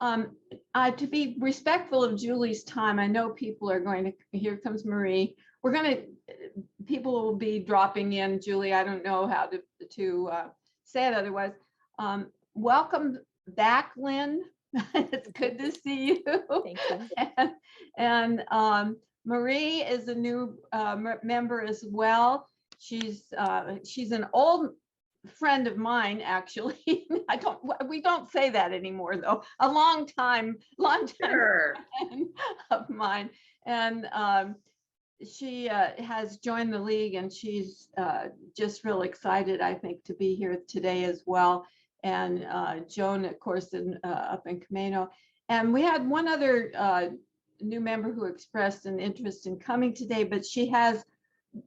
To be respectful of Julie's time, I know people are going to, here comes Marie. People will be dropping in. Julie, I don't know how to say it otherwise. Welcome back, Lynn. It's good to see you. Thank you. And Marie is a new member as well. She's an old friend of mine, actually. We don't say that anymore, though. A long time Sure. friend of mine. And she has joined the league, and she's just real excited, I think, to be here today as well. And Joan, of course, up in Camino. And we had one other new member who expressed an interest in coming today, but she has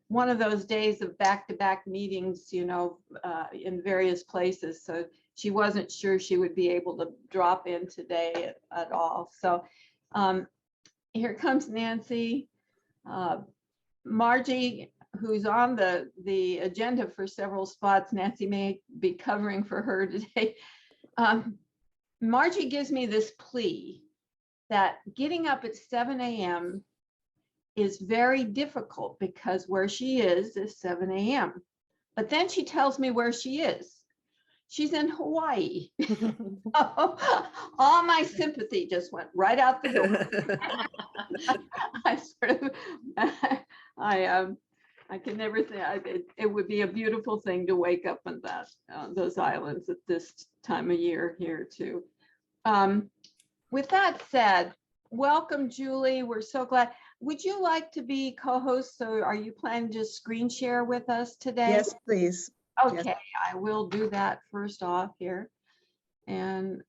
one of those days of back-to-back meetings, in various places. So she wasn't sure she would be able to drop in today at all. So here comes Nancy. Margie, who's on the agenda for several spots. Nancy may be covering for her today. Margie gives me this plea that getting up at 7 a.m. is very difficult because where she is 7 a.m. But then she tells me where she is. She's in Hawaii. All my sympathy just went right out the door. I can never think it would be a beautiful thing to wake up on those islands at this time of year here too. With that said, welcome, Julie. We're so glad. Would you like to be co-host? So are you planning to screen share with us today? Yes, please. Okay, yes. I will do that first off here. And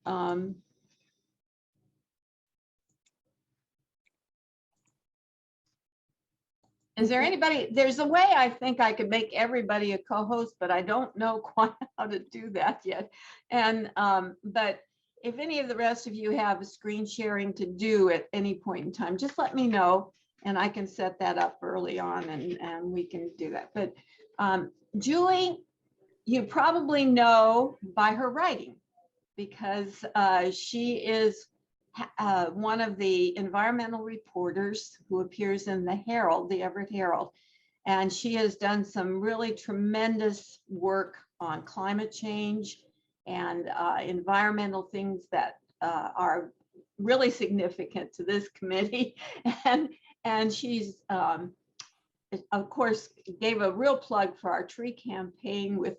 is there anybody, there's a way I think I could make everybody a co-host, but I don't know quite how to do that yet. And but if any of the rest of you have screen sharing to do at any point in time, just let me know and I can set that up early on and we can do that. But Julie, you probably know by her writing because she is one of the environmental reporters who appears in the Herald, the Everett Herald. And she has done some really tremendous work on climate change and environmental things that are really significant to this committee. And she's, of course, gave a real plug for our tree campaign with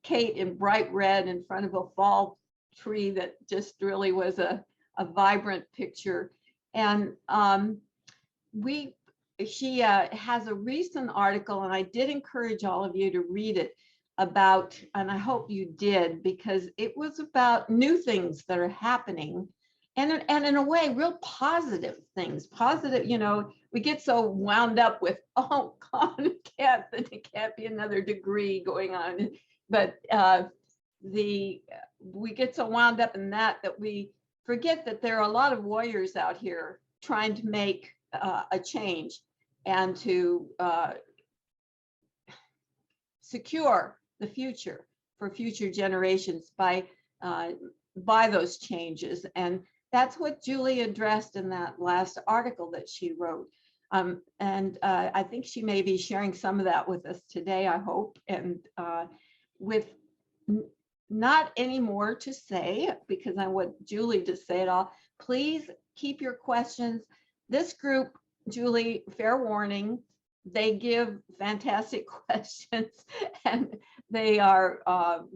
Kate in bright red in front of a fall tree that just really was a vibrant picture. And she has a recent article, and I did encourage all of you to read it about, and I hope you did, because it was about new things that are happening. And in a way, real positive things. Positive, we get so wound up with, oh God, it can't be another degree going on. But we get so wound up in that we forget that there are a lot of warriors out here trying to make a change and to secure the future for future generations by those changes. And that's what Julie addressed in that last article that she wrote. And I think she may be sharing some of that with us today, I hope. And with not any more to say, because I want Julie to say it all, please keep your questions. This group, Julie, fair warning, they give fantastic questions and they are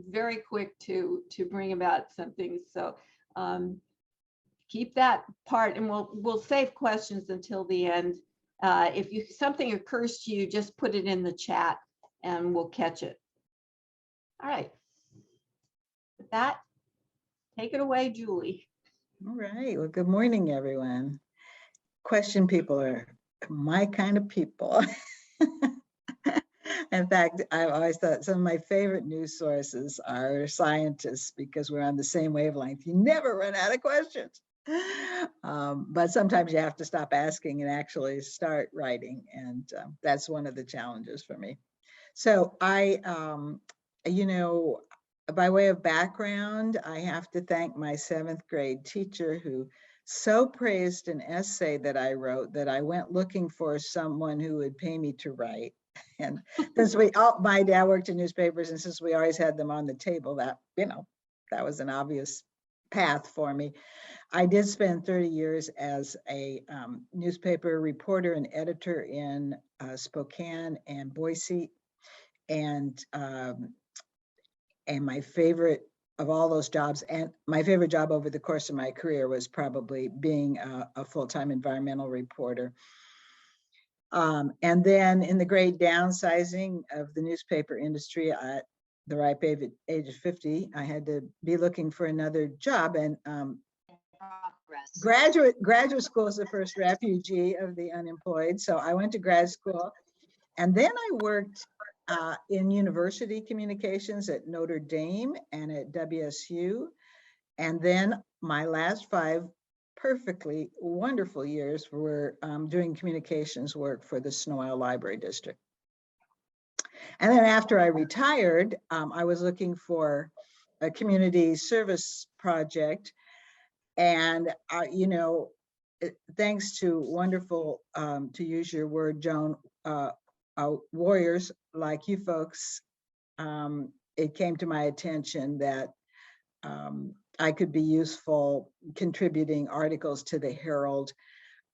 very quick to bring about something. So keep that part, and we'll save questions until the end. If something occurs to you, just put it in the chat and we'll catch it. All right. With that, take it away, Julie. All right. Well, good morning, everyone. Question people are my kind of people. In fact, I've always thought some of my favorite news sources are scientists because we're on the same wavelength. You never run out of questions. But sometimes you have to stop asking and actually start writing. And that's one of the challenges for me. So by way of background, I have to thank my 7th grade teacher who so praised an essay that I wrote that I went looking for someone who would pay me to write. And since my dad worked in newspapers, and since we always had them on the table, that, that was an obvious path for me. I did spend 30 years as a newspaper reporter and editor in Spokane and Boise. And my favorite of all those jobs, and my favorite job over the course of my career, was probably being a full-time environmental reporter. And then in the great downsizing of the newspaper industry at the ripe age of 50, I had to be looking for another job. And graduate school is the first refugee of the unemployed. So I went to grad school, and then I worked in university communications at Notre Dame and at WSU. And then my last 5 perfectly wonderful years were doing communications work for the Snohomish Library District. And then after I retired, I was looking for a community service project. And, thanks to wonderful, to use your word, Joan, warriors like you folks, it came to my attention that I could be useful contributing articles to the Herald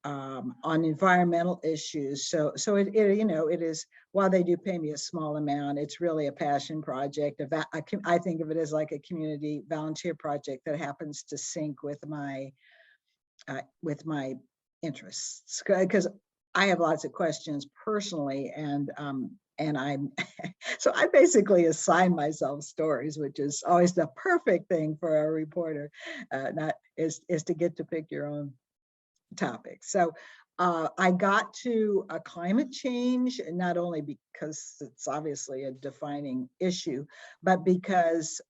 on environmental issues. So it is, while they do pay me a small amount, it's really a passion project. I think of it as like a community volunteer project that happens to sync with my interests, because I have lots of questions personally, and I'm so I basically assign myself stories, which is always the perfect thing for a reporter, not is to get to pick your own topic. So I got to climate change, not only because it's obviously a defining issue, but because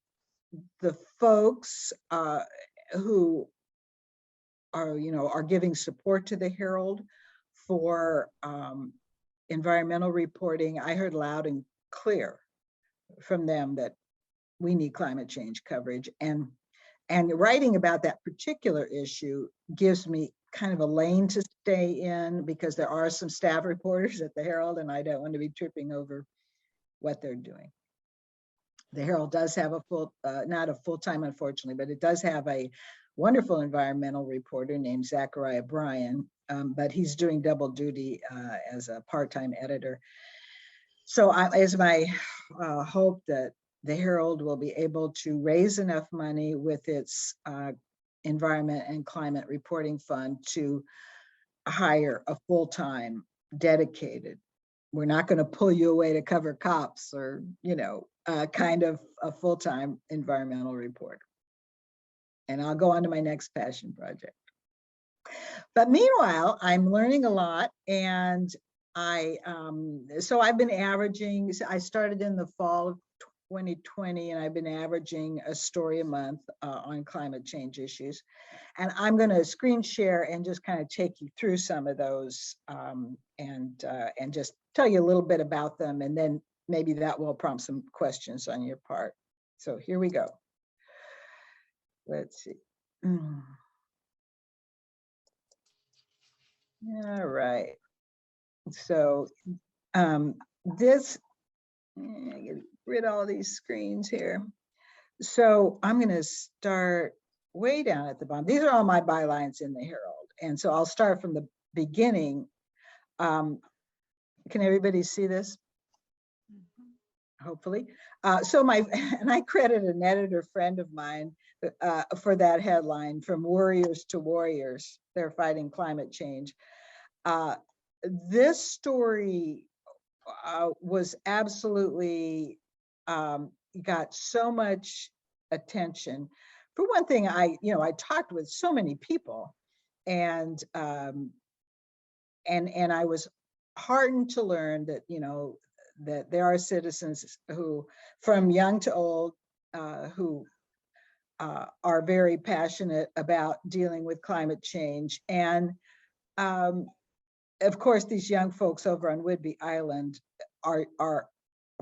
the folks who are giving support to the Herald for environmental reporting, I heard loud and clear from them that we need climate change coverage. And writing about that particular issue gives me kind of a lane to stay in, because there are some staff reporters at the Herald, and I don't want to be tripping over what they're doing. The Herald does have not a full-time, unfortunately, but it does have a wonderful environmental reporter named Zachariah Bryan, but he's doing double duty as a part-time editor. So it's my hope that the Herald will be able to raise enough money with its environment and climate reporting fund to hire a full-time dedicated. We're not going to pull you away to cover cops, or kind of a full-time environmental reporter. And I'll go on to my next passion project. But meanwhile, I'm learning a lot, and so I've been averaging. I started in the fall of 2020, and I've been averaging a story a month on climate change issues. And I'm going to screen share and just kind of take you through some of those, and just tell you a little bit about them, and then maybe that will prompt some questions on your part. So here we go. Let's see. All right. So this, get rid of all these screens here. So I'm going to start way down at the bottom. These are all my bylines in the Herald. And so I'll start from the beginning. Can everybody see this? Hopefully. And I credit an editor friend of mine for that headline, "From Worriers to Warriors, They're Fighting Climate Change." This story was absolutely, got so much attention. For one thing, I talked with so many people, and I was heartened to learn that, that there are citizens who, from young to old, who are very passionate about dealing with climate change. And of course, these young folks over on Whidbey Island are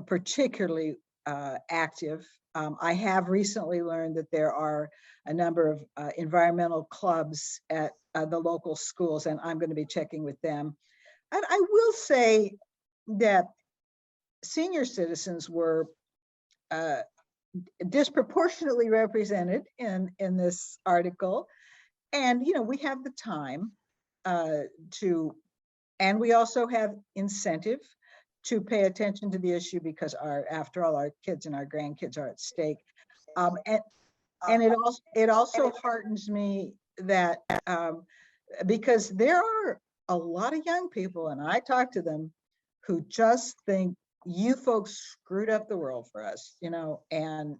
particularly active I have recently learned that there are a number of environmental clubs at the local schools, and I'm going to be checking with them. And I will say that senior citizens were disproportionately represented in this article. And, you know, we have the time to, and we also have incentive to pay attention to the issue because after all, our kids and our grandkids are at stake. And it also heartens me that because there are a lot of young people, and I talk to them, who just think you folks screwed up the world for us, you know, and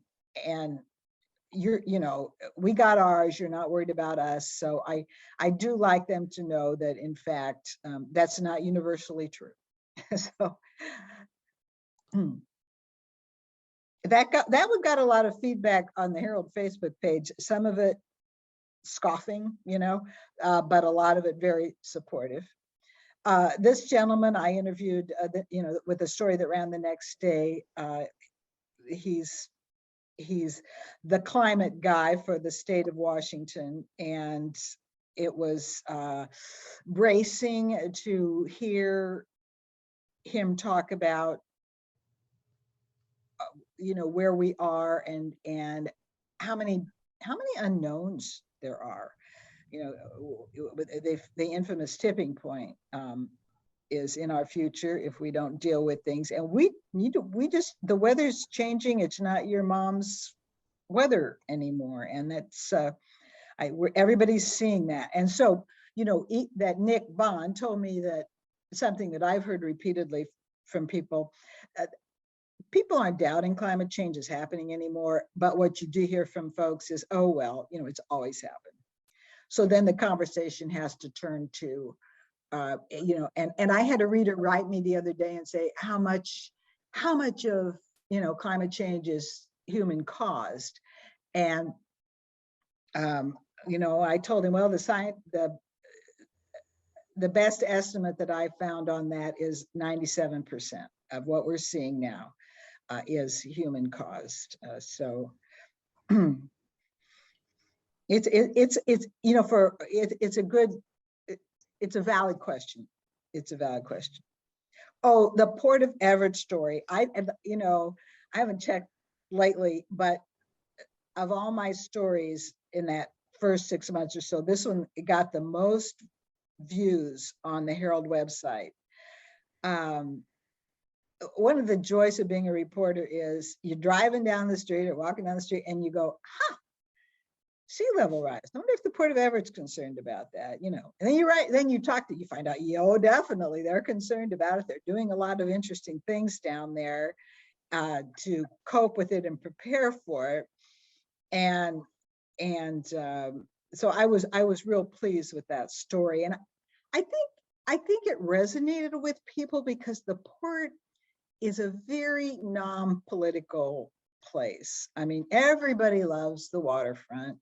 you know, we got ours, you're not worried about us. So I do like them to know that, in fact, that's not universally true. So that one got a lot of feedback on the Herald Facebook page, some of it scoffing, you know, but a lot of it very supportive. This gentleman I interviewed, you know, with a story that ran the next day, he's the climate guy for the state of Washington, and it was bracing to hear him talk about, you know, where we are and how many unknowns there are. You know, the infamous tipping point is in our future if we don't deal with things. And the weather's changing. It's not your mom's weather anymore. And that's, everybody's seeing that. And so, you know, that Nick Bond told me that something that I've heard repeatedly from people, people aren't doubting climate change is happening anymore, but what you do hear from folks is, oh, well, you know, it's always happened. So then the conversation has to turn to, you know, and I had a reader write me the other day and say, how much of, you know, climate change is human caused? And, you know, I told him, well, the best estimate that I found on that is 97% of what we're seeing now is human caused. So it's you know, it's a valid question. It's a valid question. Oh, the Port of Everett story. You know, I haven't checked lately, but of all my stories in that first 6 months or so, this one got the most views on the Herald website. One of the joys of being a reporter is you're driving down the street or walking down the street and you go, huh, sea level rise. I wonder if the Port of Everett's concerned about that, you know. And then you find out, oh, definitely they're concerned about it. They're doing a lot of interesting things down there to cope with it and prepare for it. And so I was real pleased with that story. And I think it resonated with people because the port is a very non-political place. I mean, everybody loves the waterfront.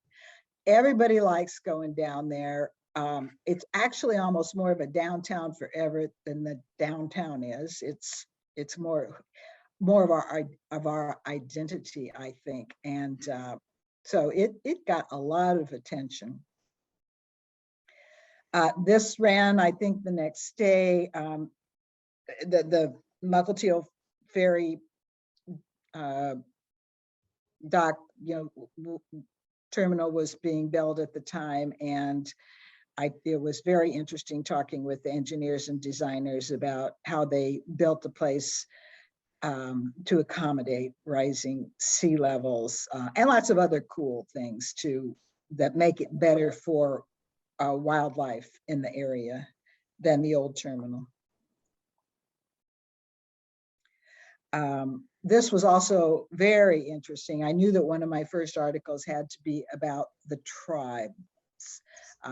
Everybody likes going down there. It's actually almost more of a downtown for Everett than the downtown is. It's more of our identity, I think. And so it got a lot of attention. This ran, I think, the next day. The Mukilteo Ferry dock, you know, terminal was being built at the time, and it was very interesting talking with the engineers and designers about how they built the place to accommodate rising sea levels and lots of other cool things too that make it better for wildlife in the area than the old terminal. This was also very interesting. I knew that one of my first articles had to be about the tribes.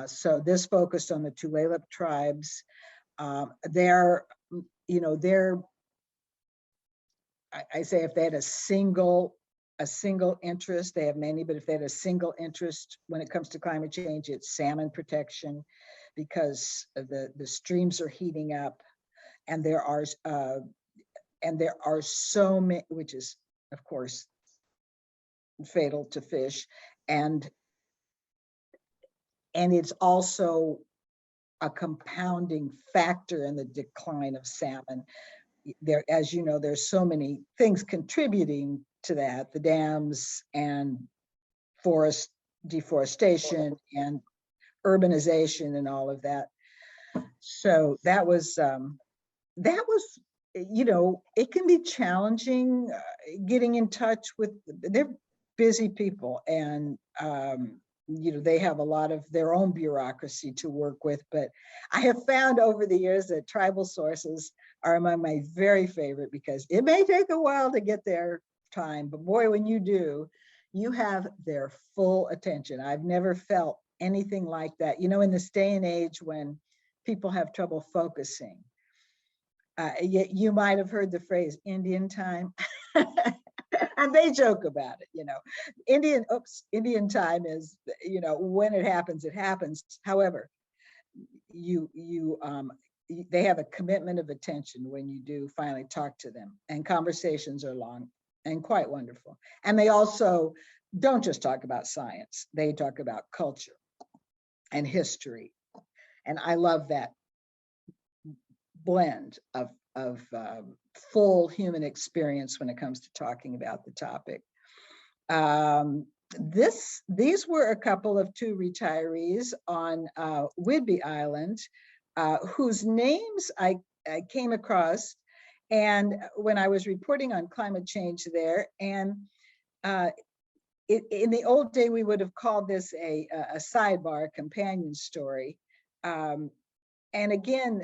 So this focused on the Tulalip Tribes. I say if they had a single interest, they have many, but if they had a single interest when it comes to climate change, it's salmon protection, because the streams are heating up, and there are so many, which is, of course, fatal to fish. And it's also a compounding factor in the decline of salmon. There, as you know, there's so many things contributing to that, the dams and forest deforestation and urbanization and all of that. So that was, you know, it can be challenging getting in touch with, they're busy people, and you know, they have a lot of their own bureaucracy to work with. But I have found over the years that tribal sources are among my very favorite, because it may take a while to get their time, but boy, when you do, you have their full attention. I've never felt anything like that. You know, in this day and age when people have trouble focusing, you might have heard the phrase Indian time. And they joke about it, you know. Indian time is, you know, when it happens, it happens. However, they have a commitment of attention when you do finally talk to them, and conversations are long and quite wonderful. And they also don't just talk about science, they talk about culture and history. And I love that blend of full human experience when it comes to talking about the topic. These were a couple of two retirees on Whidbey Island, whose names I came across, and when I was reporting on climate change there. And in the old day, we would have called this a sidebar, a companion story. And again,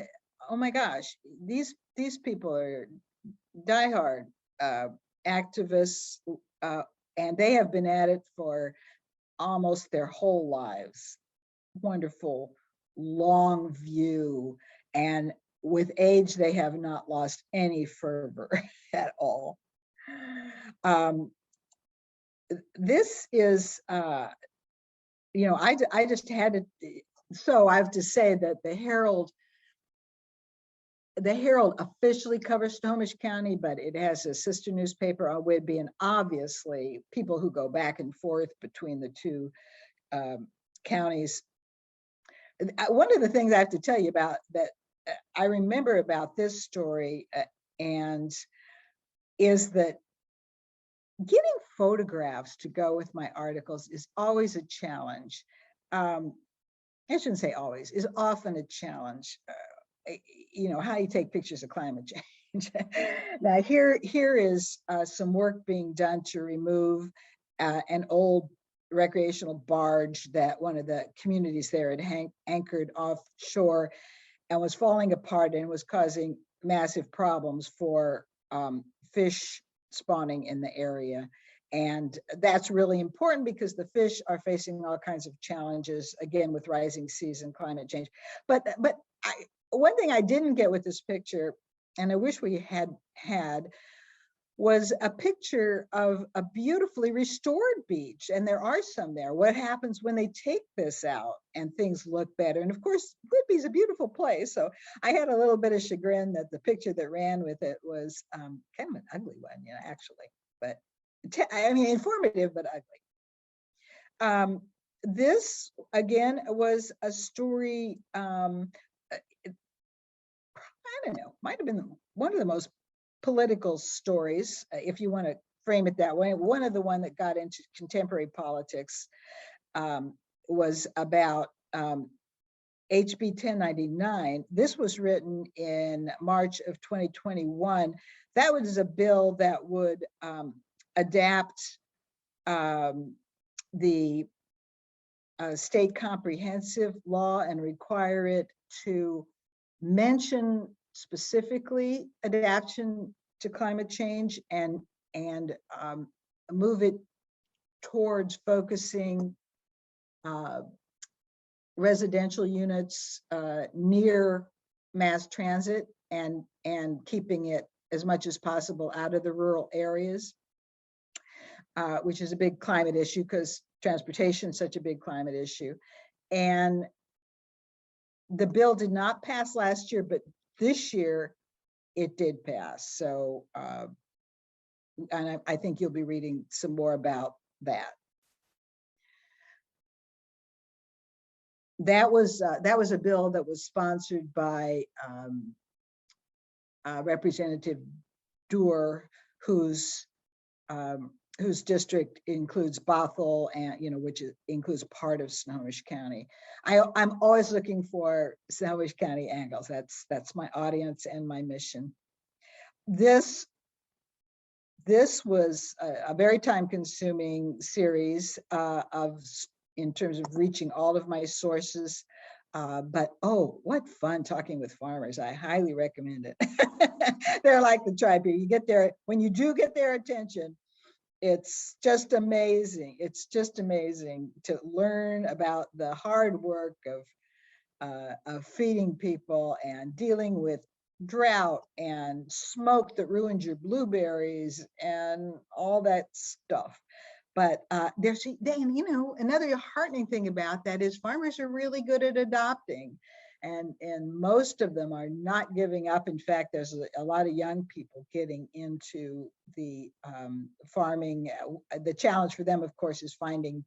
oh my gosh, these people are diehard activists, and they have been at it for almost their whole lives. Wonderful, long view, and with age, they have not lost any fervor at all. This is, you know, I just had to, so I have to say that the Herald officially covers Snohomish County, but it has a sister newspaper on Whidbey, and obviously people who go back and forth between the two counties. One of the things I have to tell you about that I remember about this story and is that getting photographs to go with my articles is always a challenge. I shouldn't say always, is often a challenge. You know, how you take pictures of climate change. Now here is some work being done to remove an old recreational barge that one of the communities there had anchored offshore and was falling apart and was causing massive problems for fish spawning in the area. And that's really important because the fish are facing all kinds of challenges, again, with rising seas and climate change. But one thing I didn't get with this picture, and I wish we had, was a picture of a beautifully restored beach. And there are some there. What happens when they take this out and things look better? And of course, Whidbey's a beautiful place. So I had a little bit of chagrin that the picture that ran with it was kind of an ugly one, you know, actually. But I mean, informative, but ugly. This, again, was a story, I don't know, might have been one of the most political stories, if you want to frame it that way. One of the one that got into contemporary politics was about HB 1099. This was written in March of 2021. That was a bill that would adapt the state comprehensive law and require it to mention specifically adaptation to climate change and move it towards focusing residential units near mass transit and keeping it as much as possible out of the rural areas, which is a big climate issue because transportation is such a big climate issue. And the bill did not pass last year, but this year it did pass. So, and I think you'll be reading some more about that. That was a bill that was sponsored by Representative Doer, whose district includes Bothell, and which includes part of Snohomish County. I'm always looking for Snohomish County angles. That's my audience and my mission. This was a very time-consuming series in terms of reaching all of my sources. But oh, what fun talking with farmers. I highly recommend it. They're like the tribe here. You get there, when you do get their attention, it's just amazing. It's just amazing to learn about the hard work of feeding people and dealing with drought and smoke that ruins your blueberries and all that stuff. But another heartening thing about that is farmers are really good at adopting, and most of them are not giving up. In fact, there's a lot of young people getting into the farming. The challenge for them, of course, is finding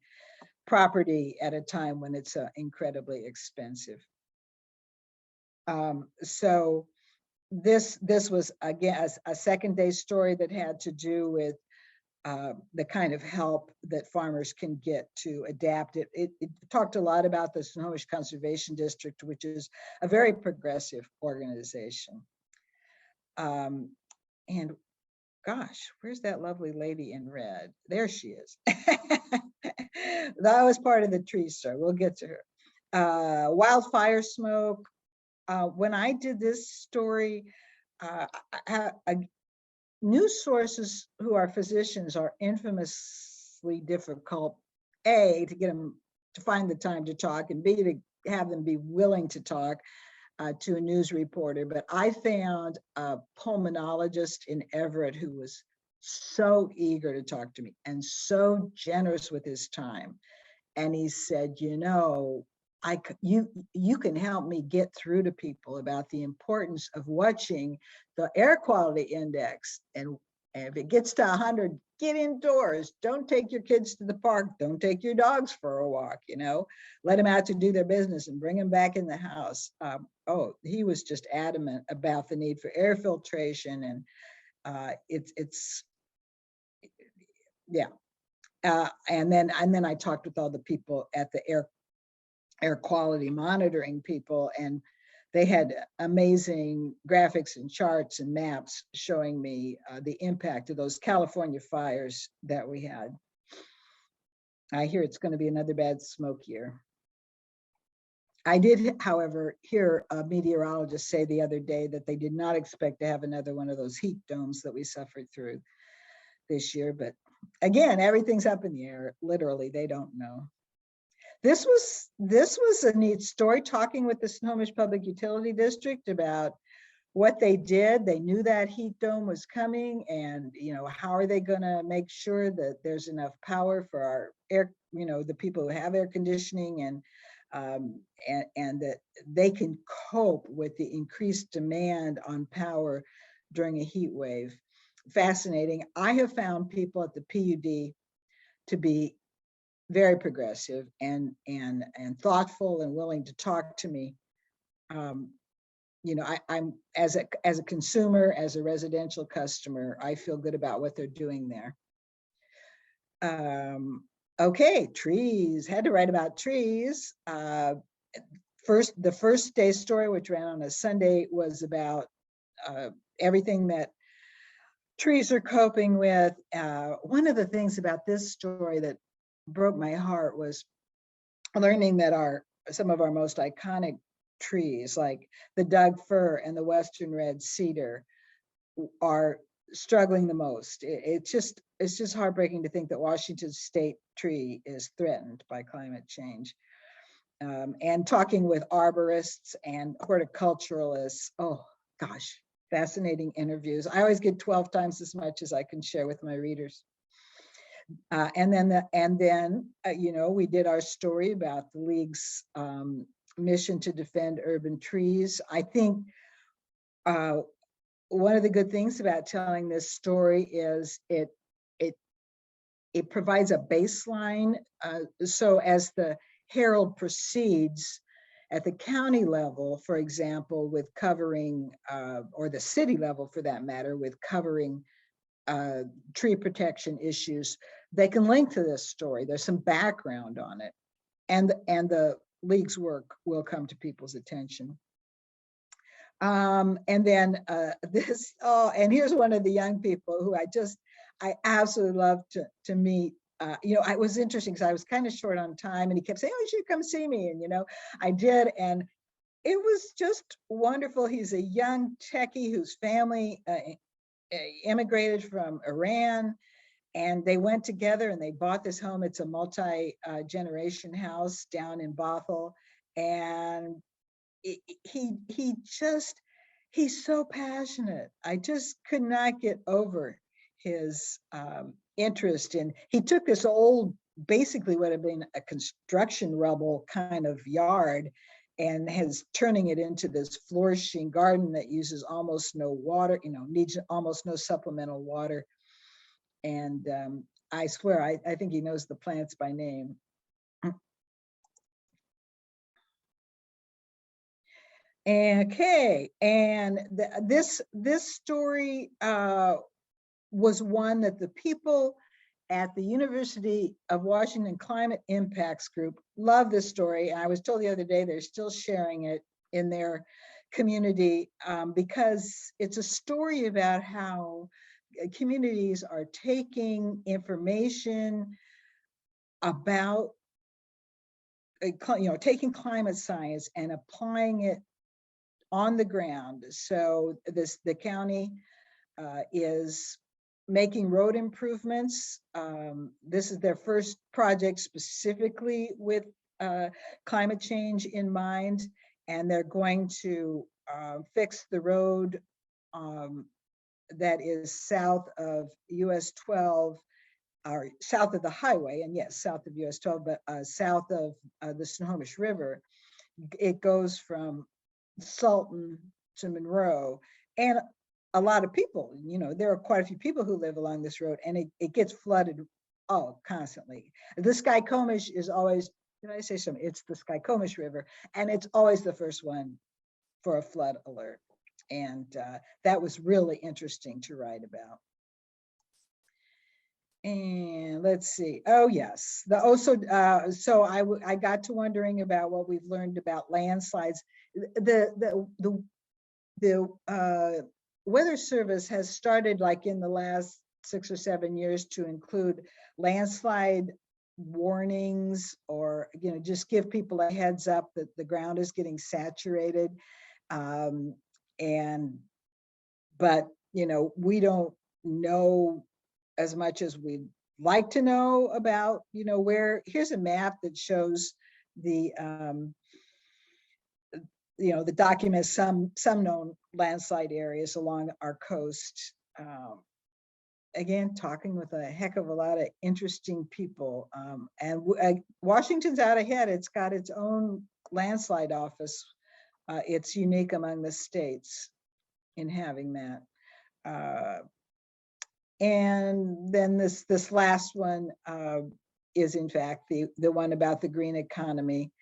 property at a time when it's incredibly expensive. So this was, again, a second day story that had to do with the kind of help that farmers can get to adapt it. It talked a lot about the Snohomish Conservation District, which is a very progressive organization. And gosh, where's that lovely lady in red? There she is. That was part of the tree story. We'll get to her. Wildfire Smoke. When I did this story, news sources who are physicians are infamously difficult, A, to get them to find the time to talk, and B, to have them be willing to talk to a news reporter. But I found a pulmonologist in Everett who was so eager to talk to me and so generous with his time. And he said, you can help me get through to people about the importance of watching the air quality index. And if it gets to 100, get indoors. Don't take your kids to the park. Don't take your dogs for a walk, let them out to do their business and bring them back in the house. He was just adamant about the need for air filtration. And and then I talked with all the people at the air quality monitoring people, and they had amazing graphics and charts and maps showing me the impact of those California fires that we had. I hear it's going to be another bad smoke year. I did, however, hear a meteorologist say the other day that they did not expect to have another one of those heat domes that we suffered through this year. But again, everything's up in the air. Literally, they don't know. This was a neat story, talking with the Snohomish Public Utility District about what they did. They knew that heat dome was coming, and how are they going to make sure that there's enough power for our air, the people who have air conditioning, and that they can cope with the increased demand on power during a heat wave. Fascinating. I have found people at the PUD to be very progressive and thoughtful and willing to talk to me. I'm as a consumer, as a residential customer, I feel good about what they're doing there. Okay, trees. Had to write about trees. The first day's story, which ran on a Sunday, was about everything that trees are coping with. One of the things about this story that broke my heart was learning that some of our most iconic trees, like the Doug fir and the Western red cedar, are struggling the most. It's just heartbreaking to think that Washington state tree is threatened by climate change. And talking with arborists and horticulturalists, oh gosh, fascinating interviews. I always get 12 times as much as I can share with my readers. And then we did our story about the League's mission to defend urban trees. I think one of the good things about telling this story is it it provides a baseline. So as the Herald proceeds at the county level, for example, with covering, or the city level for that matter, with covering tree protection issues, they can link to this story. There's some background on it, and the League's work will come to people's attention. And then this, oh, and here's one of the young people who I absolutely love to meet. You know, it was interesting because I was kind of short on time, and he kept saying, "Oh, you should come see me." And, you know, I did. And it was just wonderful. He's a young techie whose family immigrated from Iran, and they went together and they bought this home. It's a multi-generation house down in Bothell. And he's so passionate. I just could not get over his interest in, he took this old, basically would have been a construction rubble kind of yard, and has turning it into this flourishing garden that uses almost no water, you know, needs almost no supplemental water. And I swear, I think he knows the plants by name. Okay, and this story was one that the people at the University of Washington Climate Impacts Group love this story. And I was told the other day they're still sharing it in their community because it's a story about how communities are taking information about, you know, taking climate science and applying it on the ground. So the county is making road improvements. This is their first project specifically with climate change in mind, and they're going to fix the road that is south of US 12, or south of the highway, and yes, south of US 12, but south of the Snohomish River. It goes from Sultan to Monroe, and a lot of people, you know, there are quite a few people who live along this road, and it gets flooded constantly. The Snohomish is always, did I say something? It's the Snohomish River, and it's always the first one for a flood alert. And that was really interesting to write about. And let's see. Oh yes, so I got to wondering about what we've learned about landslides. The Weather Service has started, like in the last 6 or 7 years, to include landslide warnings, or, you know, just give people a heads up that the ground is getting saturated. But you know, we don't know as much as we'd like to know about, you know, where. Here's a map that shows the you know, the documents some known landslide areas along our coast. Again, talking with a heck of a lot of interesting people. And Washington's out ahead. It's got its own landslide office. It's unique among the states in having that. And then this last one is in fact the one about the green economy.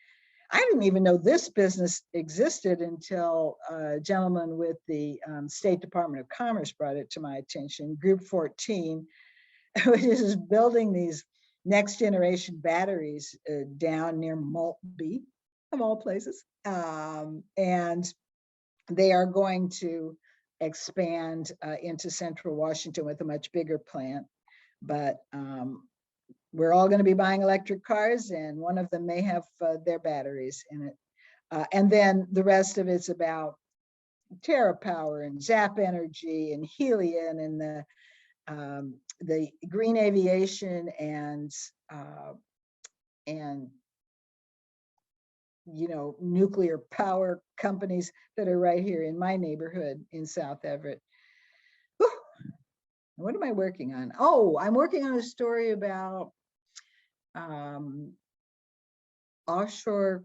I didn't even know this business existed until a gentleman with the State Department of Commerce brought it to my attention. Group 14, which is building these next generation batteries down near Maltby, of all places. And they are going to expand into central Washington with a much bigger plant. But we're all going to be buying electric cars, and one of them may have their batteries in it. And then the rest of it's about TerraPower and Zap Energy and Helion and the green aviation and you know, nuclear power companies that are right here in my neighborhood in South Everett. Whew. What am I working on? Oh, I'm working on a story about offshore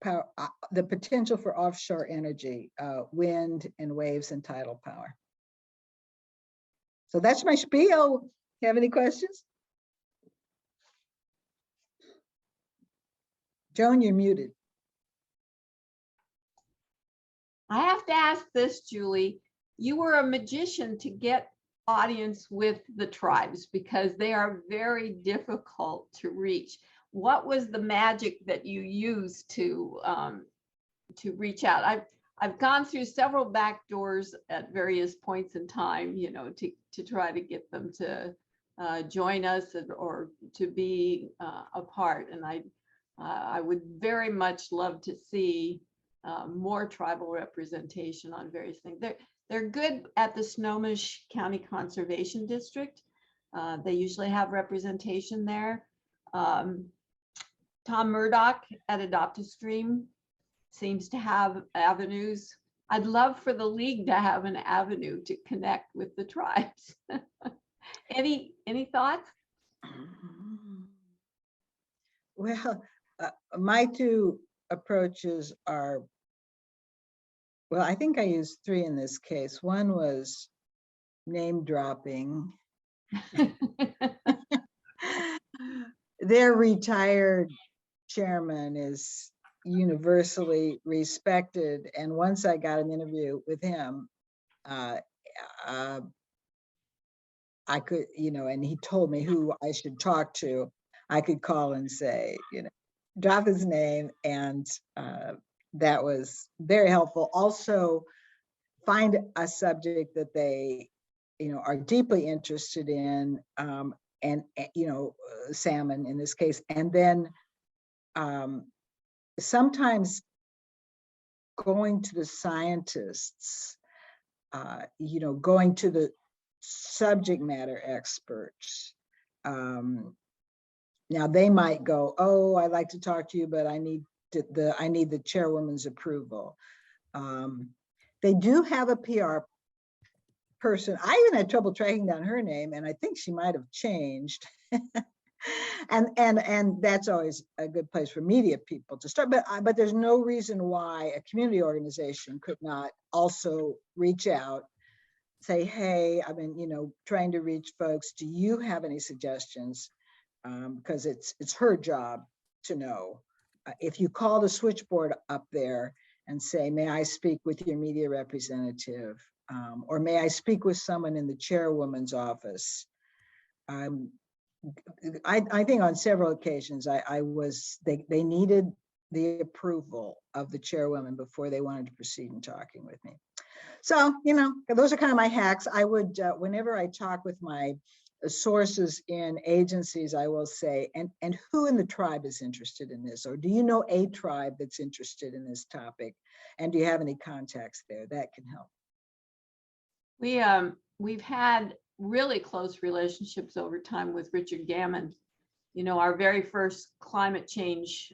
power, the potential for offshore energy, wind and waves and tidal power. So that's my spiel. You have any questions? Joan, you're muted. I have to ask this, Julie. You were a magician to get audience with the tribes because they are very difficult to reach. What was the magic that you used to reach out? I've gone through several back doors at various points in time, you know, to try to get them to join us or to be a part. And I would very much love to see more tribal representation on various things. They're good at the Snohomish County Conservation District. They usually have representation there. Tom Murdoch at Adopt a Stream seems to have avenues. I'd love for the league to have an avenue to connect with the tribes. Any thoughts? Well, my two approaches are, well, I think I used three in this case. One was name dropping. Their retired chairman is universally respected. And once I got an interview with him, I could, you know, and he told me who I should talk to. I could call and say, you know, drop his name. And that was very helpful. Also, find a subject that they, you know, are deeply interested in, and you know, salmon in this case. And then sometimes going to the scientists, you know, going to the subject matter experts. Now they might go, oh, I'd like to talk to you, but I need the chairwoman's approval. They do have a PR person. I even had trouble tracking down her name, and I think she might have changed. and that's always a good place for media people to start. But there's no reason why a community organization could not also reach out, say, hey, I've been, you know, trying to reach folks. Do you have any suggestions? Because it's her job to know. If you call the switchboard up there and say, may I speak with your media representative? Or may I speak with someone in the chairwoman's office? I think on several occasions they needed the approval of the chairwoman before they wanted to proceed in talking with me. So, you know, those are kind of my hacks. I would, whenever I talk with my sources in agencies, I will say, and who in the tribe is interested in this? Or do you know a tribe that's interested in this topic? And do you have any contacts there? That can help. We've had really close relationships over time with Richard Gammon. You know, our very first climate change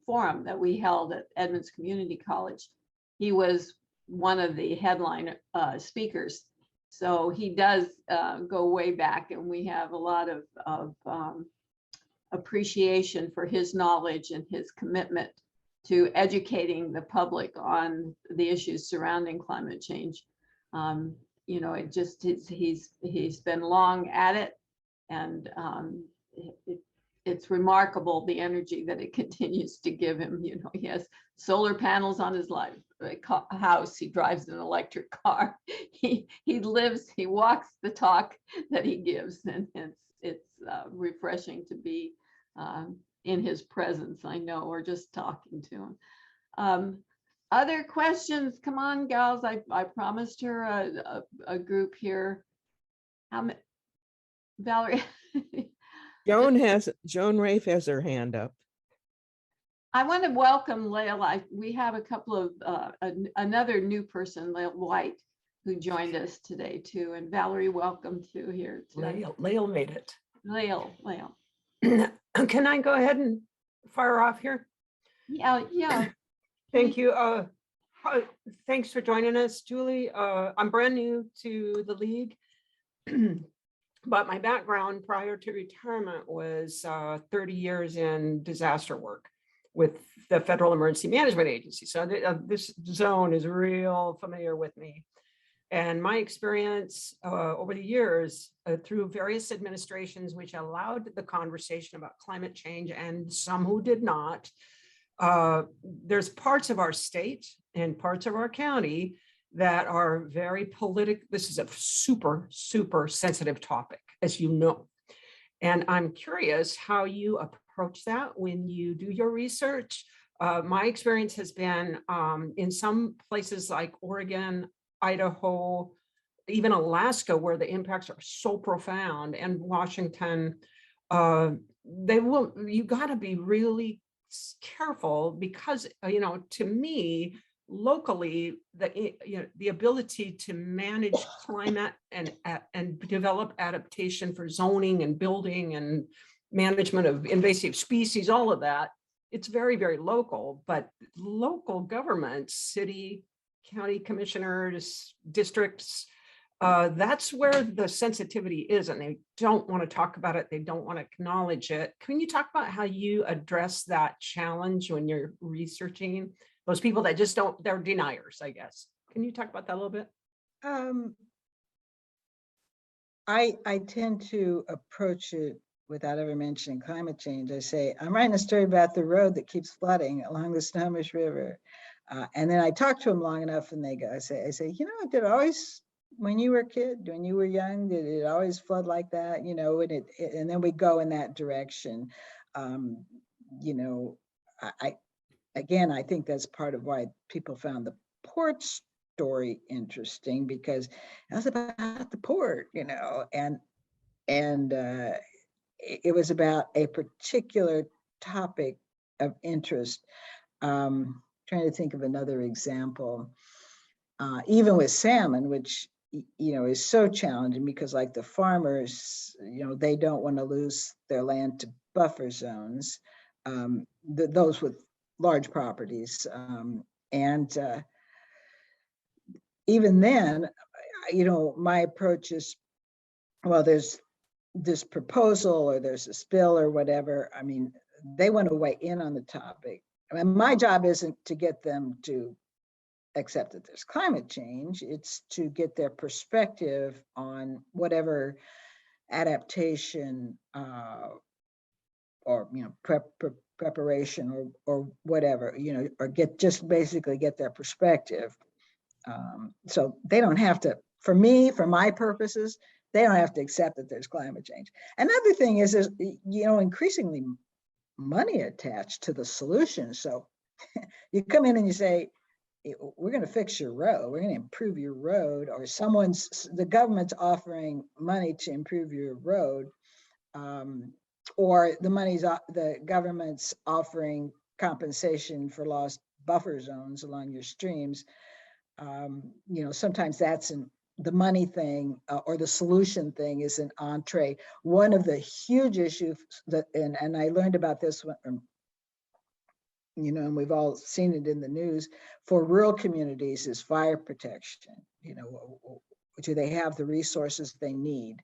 forum that we held at Edmonds Community College, he was one of the headline speakers. So he does go way back, and we have a lot of appreciation for his knowledge and his commitment to educating the public on the issues surrounding climate change. You know, it just he's been long at it, and it's remarkable the energy that it continues to give him. You know, he has solar panels on his house. He drives an electric car. He walks the talk that he gives, and it's refreshing to be in his presence, I know, or just talking to him. Other questions? Come on, gals. I promised her a group here. Valerie? Joan Rafe has her hand up. I want to welcome Lael. We have a couple of another new person, Lael White, who joined us today too. And Valerie, welcome to here today. Lael made it. Lael. Can I go ahead and fire off here? Yeah. Thank you. Thanks for joining us, Julie. I'm brand new to the league, but my background prior to retirement was 30 years in disaster work with the Federal Emergency Management Agency. So this zone is real familiar with me. And my experience over the years through various administrations, which allowed the conversation about climate change and some who did not, there's parts of our state and parts of our county that are very political. This is a super, super sensitive topic, as you know. And I'm curious how you approach that when you do your research. My experience has been in some places like Oregon, Idaho, even Alaska, where the impacts are so profound, and Washington, you got to be really careful because, to me, locally, the ability to manage climate and develop adaptation for zoning and building and management of invasive species, all of that, it's very, very local. But local governments, city, county commissioners, districts, that's where the sensitivity is, and they don't want to talk about it. They don't want to acknowledge it. Can you talk about how you address that challenge when you're researching those people that just don't, they're deniers, I guess? Can you talk about that a little bit? I tend to approach it without ever mentioning climate change. I say, I'm writing a story about the road that keeps flooding along the Snohomish River. And then I talk to them long enough and I say, did it always, when you were a kid, when you were young, did it always flood like that? And then we go in that direction. I think that's part of why people found the port story interesting, because it was about the port, and it was about a particular topic of interest. Trying to think of another example, even with salmon, which is so challenging because, like, the farmers, they don't want to lose their land to buffer zones, those with large properties, and even then, my approach is, well, there's this proposal or there's a spill or whatever. I mean, they want to weigh in on the topic. I mean, my job isn't to get them to accept that there's climate change. It's to get their perspective on whatever adaptation or preparation or whatever, or basically get their perspective. So they don't have to, for my purposes, they don't have to accept that there's climate change. Another thing is increasingly money attached to the solution. So you come in and you say, we're going to fix your road, we're going to improve your road, or the government's offering money to improve your road, or the government's offering compensation for lost buffer zones along your streams. Sometimes that's the money thing, or the solution thing is an entree. One of the huge issues and I learned about this one, and we've all seen it in the news, for rural communities is fire protection. Do they have the resources they need?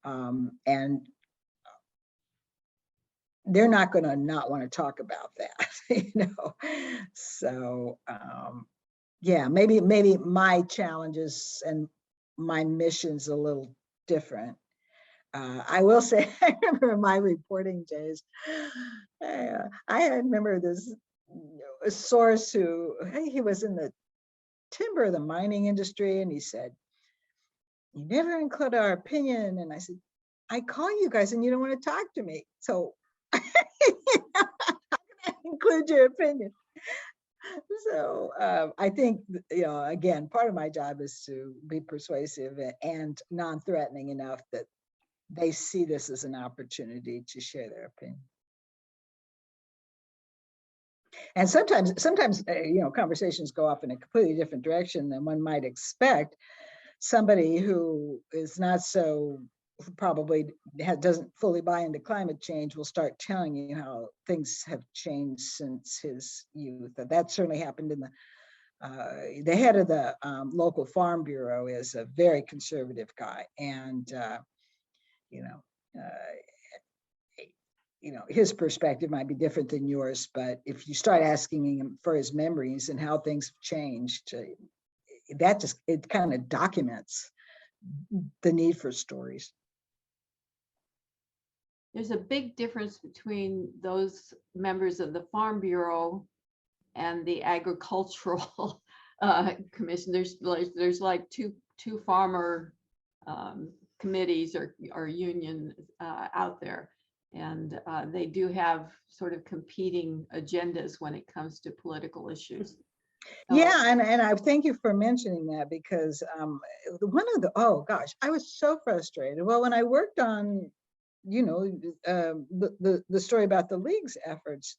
And they're not going to not want to talk about that, So, yeah, maybe my challenges and my mission's a little different. I will say, I remember my reporting days. I remember this a source he was in the timber, the mining industry, and he said, "You never include our opinion." And I said, "I call you guys and you don't want to talk to me. So how can I include your opinion?" So I think, again, part of my job is to be persuasive and non-threatening enough that they see this as an opportunity to share their opinion. And sometimes, conversations go off in a completely different direction than one might expect. Somebody who is not so, probably doesn't fully buy into climate change, will start telling you how things have changed since his youth. That certainly happened in the head of the local farm bureau is a very conservative guy, and his perspective might be different than yours, but if you start asking him for his memories and how things have changed, it kind of documents the need for stories. There's a big difference between those members of the Farm Bureau and the agricultural commission. There's like two farmer committees or union out there, and they do have sort of competing agendas when it comes to political issues. Yeah, and I thank you for mentioning that, because one of the, oh gosh, I was so frustrated. Well, when I worked on, you know, the story about the League's efforts,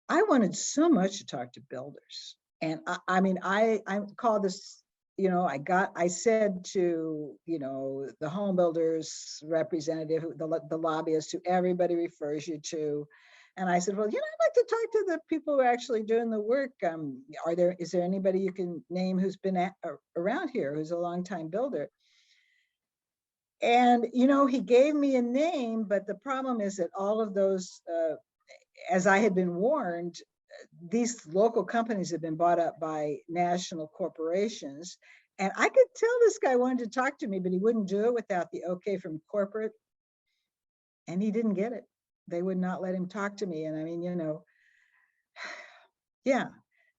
I wanted so much to talk to builders. And I mean, I called this, you know, I said to, you know, the home builders representative, the lobbyist who everybody refers you to. And I said, well, you know, I'd like to talk to the people who are actually doing the work. Is there anybody you can name who's been around here, who's a longtime builder? And, you know, he gave me a name, but the problem is that all of those, as I had been warned, these local companies have been bought up by national corporations. And I could tell this guy wanted to talk to me, but he wouldn't do it without the okay from corporate. And he didn't get it. They would not let him talk to me. And I mean, you know, yeah,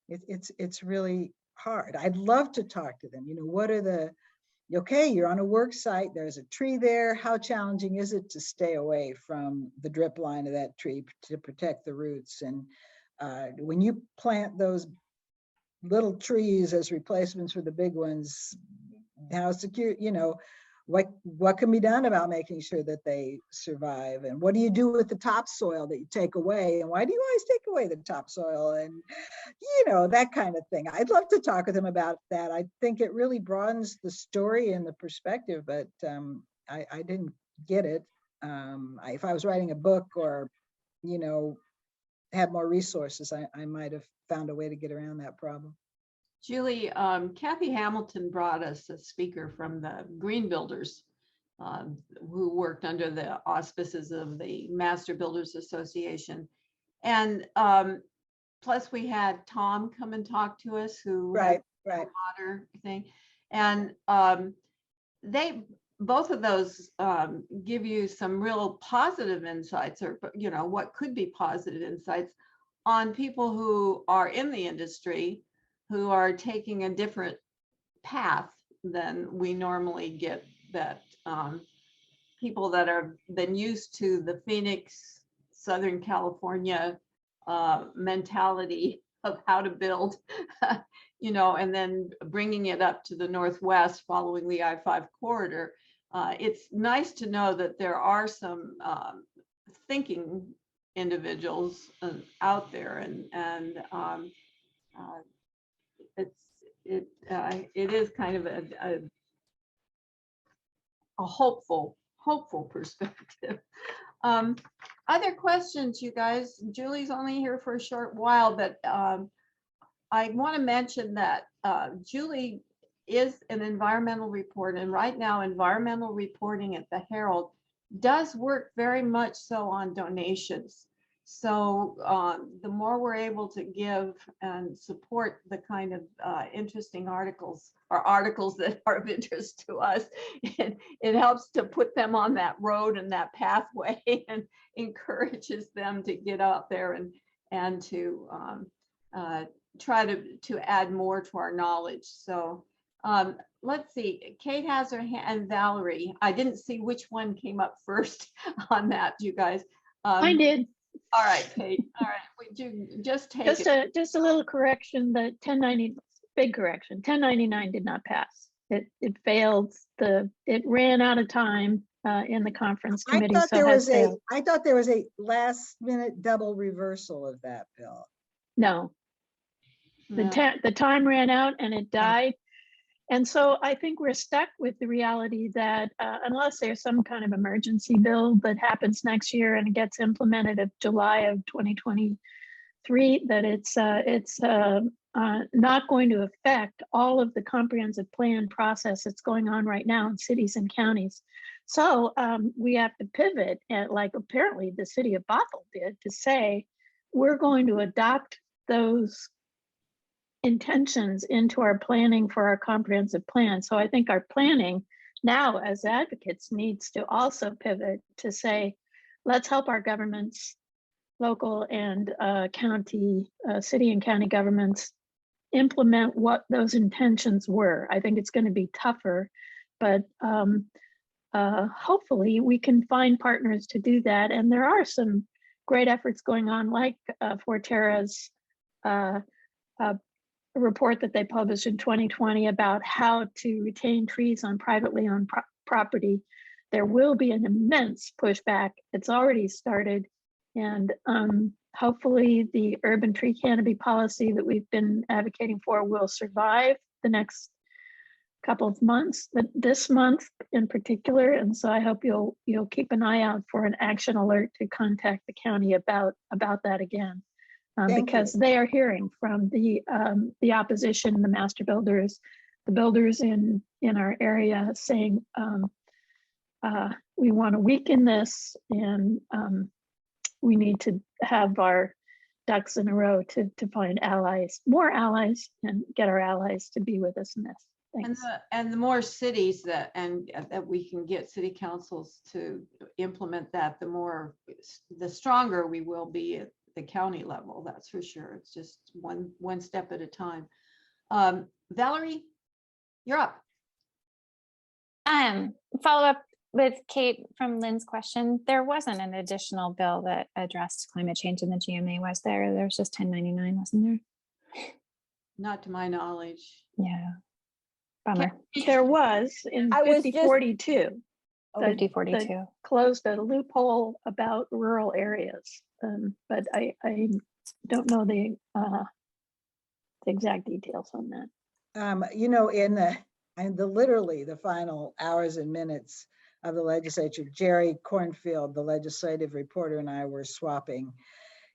it's really hard. I'd love to talk to them. You know, what are the, okay, you're on a work site, there's a tree there. How challenging is it to stay away from the drip line of that tree to protect the roots? And when you plant those little trees as replacements for the big ones, how secure, you know, what can be done about making sure that they survive? And what do you do with the topsoil that you take away? And why do you always take away the topsoil? And, you know, that kind of thing. I'd love to talk with them about that. I think it really broadens the story and the perspective, but I didn't get it. If I was writing a book or, you know, had more resources, I might have found a way to get around that problem. Julie, Kathy Hamilton brought us a speaker from the Green Builders who worked under the auspices of the Master Builders Association. And plus we had Tom come and talk to us, who right. water thing. And both of those give you some real positive insights, or, you know, what could be positive insights on people who are in the industry, who are taking a different path than we normally get, that people that are been used to the Phoenix, Southern California mentality of how to build, you know, and then bringing it up to the Northwest following the I-5 corridor. It's nice to know that there are some thinking individuals out there, and it is kind of a hopeful perspective. Other questions, you guys? Julie's only here for a short while, but I want to mention that Julie is an environmental reporter, and right now environmental reporting at the Herald does work very much so on donations. So the more we're able to give and support the kind of interesting articles, or articles that are of interest to us, it helps to put them on that road and that pathway, and encourages them to get out there and to try to add more to our knowledge. So let's see, Kate has her hand, and Valerie. I didn't see which one came up first on that, you guys. I did. All right, Kate. All right, would you just take it? Just a little correction. The 1090, big correction. 1099 did not pass. It failed. It ran out of time in the conference committee. I thought there was a last minute double reversal of that bill. No, the time ran out and it died. And so I think we're stuck with the reality that unless there's some kind of emergency bill that happens next year and it gets implemented of July of 2023, that it's not going to affect all of the comprehensive plan process that's going on right now in cities and counties. So we have to pivot, and like apparently the city of Bothell did, to say we're going to adopt those intentions into our planning for our comprehensive plan. So I think our planning now as advocates needs to also pivot to say, let's help our governments local and county, city and county governments implement what those intentions were. I think it's going to be tougher, but hopefully we can find partners to do that. And there are some great efforts going on, like Forterra's report that they published in 2020 about how to retain trees on privately owned property. There will be an immense pushback. It's already started. And hopefully the urban tree canopy policy that we've been advocating for will survive the next couple of months, but this month in particular. And so I hope you'll keep an eye out for an action alert to contact the county about that again. Because they are hearing from the opposition, the master builders, the builders in our area saying, we want to weaken this, and we need to have our ducks in a row to find allies, more allies, and get our allies to be with us in this. Thanks. And the more cities that we can get city councils to implement that, the stronger we will be at the county level. That's for sure. It's just one step at a time. Valerie, you're up. Follow up with Kate from Lynn's question. There wasn't an additional bill that addressed climate change in the GMA, was there? There's just 1099, wasn't there? Not to my knowledge. Yeah. Bummer. There was in 5042. 5042. Closed a loophole about rural areas, but I don't know the exact details on that. You know, in literally the final hours and minutes of the legislature, Jerry Cornfield, the legislative reporter, and I were swapping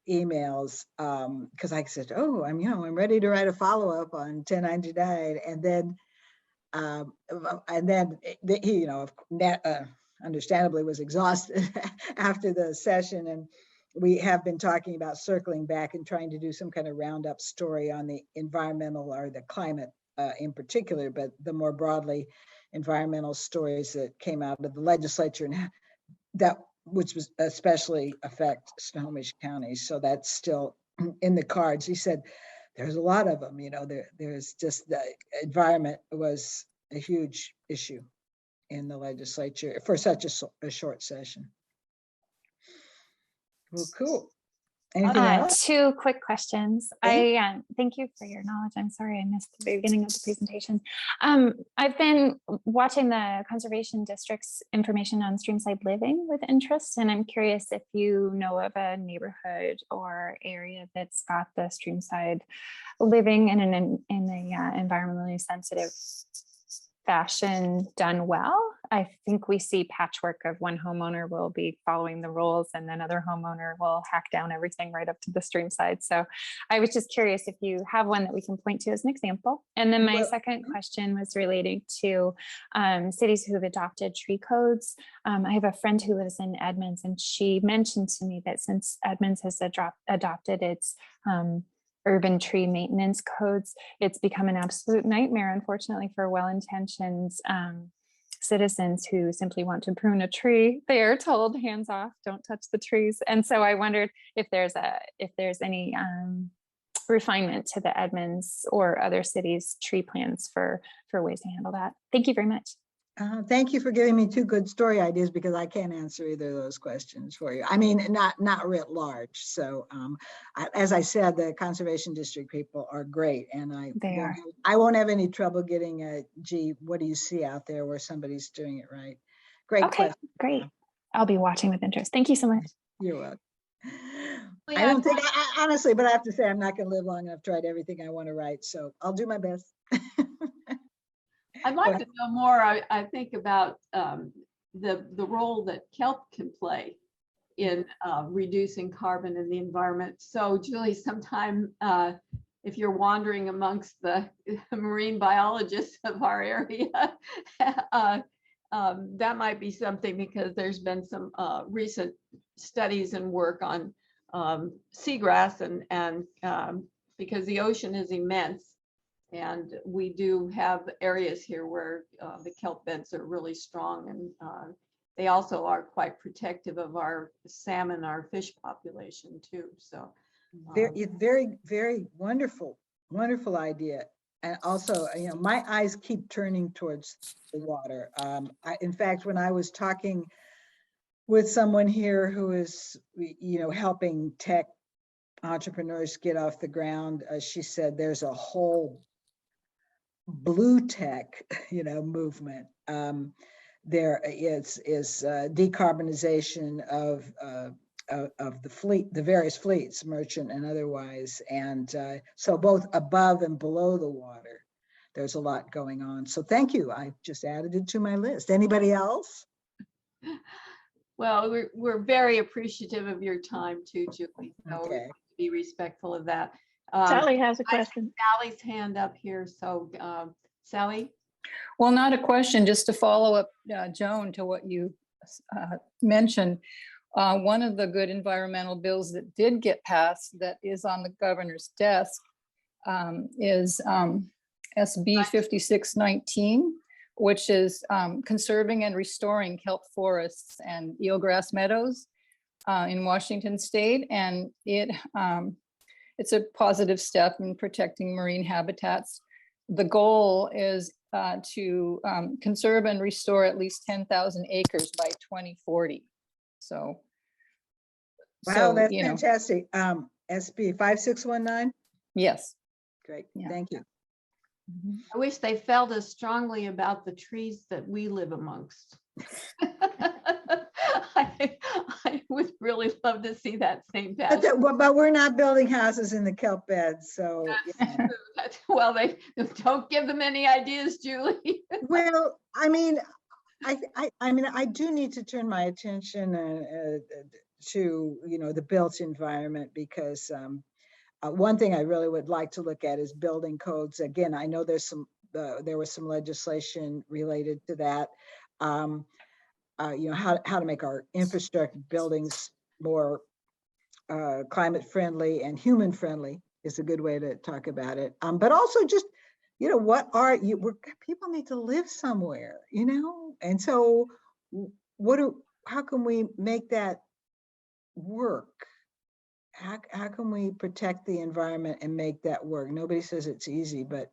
emails because I said, "Oh, I'm ready to write a follow up on 1099," and then he, understandably was exhausted after the session, and we have been talking about circling back and trying to do some kind of roundup story on the environmental or the climate in particular, but the more broadly environmental stories that came out of the legislature, and which was especially affect Snohomish County. So that's still in the cards. He said there's a lot of them. There's just the environment was a huge issue in the legislature for such a short session. Well, cool. Anything else? 2 quick questions. I thank you for your knowledge. I'm sorry I missed the beginning of the presentation. I've been watching the Conservation District's information on streamside living with interest, and I'm curious if you know of a neighborhood or area that's got the streamside living in an environmentally sensitive fashion done well. I think we see patchwork of one homeowner will be following the rules and another homeowner will hack down everything right up to the stream side. So I was just curious if you have one that we can point to as an example. And then my second question was relating to cities who have adopted tree codes. I have a friend who lives in Edmonds, and she mentioned to me that since Edmonds has adopted its urban tree maintenance codes, it's become an absolute nightmare, unfortunately, for well-intentioned citizens who simply want to prune a tree. They are told, hands off, don't touch the trees. And so I wondered if there's any refinement to the Edmonds or other cities' tree plans for ways to handle that. Thank you very much. Thank you for giving me 2 good story ideas, because I can't answer either of those questions for you. I mean, not writ large. So as I said, the Conservation District people are great, and I won't have any trouble getting a, gee, what do you see out there where somebody's doing it right? Great question. Great. I'll be watching with interest. Thank you so much. You're welcome. I don't think, honestly, but I have to say, I'm not going to live long enough to write everything I want to write. So I'll do my best. I'd like to know more, I think, about the role that kelp can play in reducing carbon in the environment. So Julie, sometime if you're wandering amongst the marine biologists of our area, that might be something, because there's been some recent studies and work on seagrass, and because the ocean is immense. And we do have areas here where the kelp beds are really strong, and they also are quite protective of our salmon, our fish population too. So It's very, very wonderful, wonderful idea. And also, you know, my eyes keep turning towards the water. In fact, when I was talking with someone here who is, you know, helping tech entrepreneurs get off the ground, she said there's a whole blue tech, you know, movement. There is decarbonization of the fleet, the various fleets, merchant and otherwise. And so both above and below the water, there's a lot going on. So thank you. I just added it to my list. Anybody else? well, we're very appreciative of your time too, Julie. So we Okay. want to be respectful of that. Sally has a I see question. Sally's hand up here. So Sally? Well, not a question, just to follow up, Joan, to what you mentioned. One of the good environmental bills that did get passed that is on the governor's desk is SB 5619, which is conserving and restoring kelp forests and eelgrass meadows in Washington state. And it's a positive step in protecting marine habitats. The goal is to conserve and restore at least 10,000 acres by 2040. So, Wow, that's you know, fantastic. SB 5619. yes. Great, Yeah. thank you. I wish they felt as strongly about the trees that we live amongst. I would really love to see that same passion. But we're not building houses in the kelp beds, so. Yeah. Well, they don't give them any ideas, Julie. Well, I mean, I do need to turn my attention to, you know, the built environment, because one thing I really would like to look at is building codes. Again, I know there's there was some legislation related to that. You know, how to make our infrastructure buildings more climate friendly and human friendly is a good way to talk about it. But also just, you know, people need to live somewhere, you know? And so how can we make that work? How can we protect the environment and make that work? Nobody says it's easy, but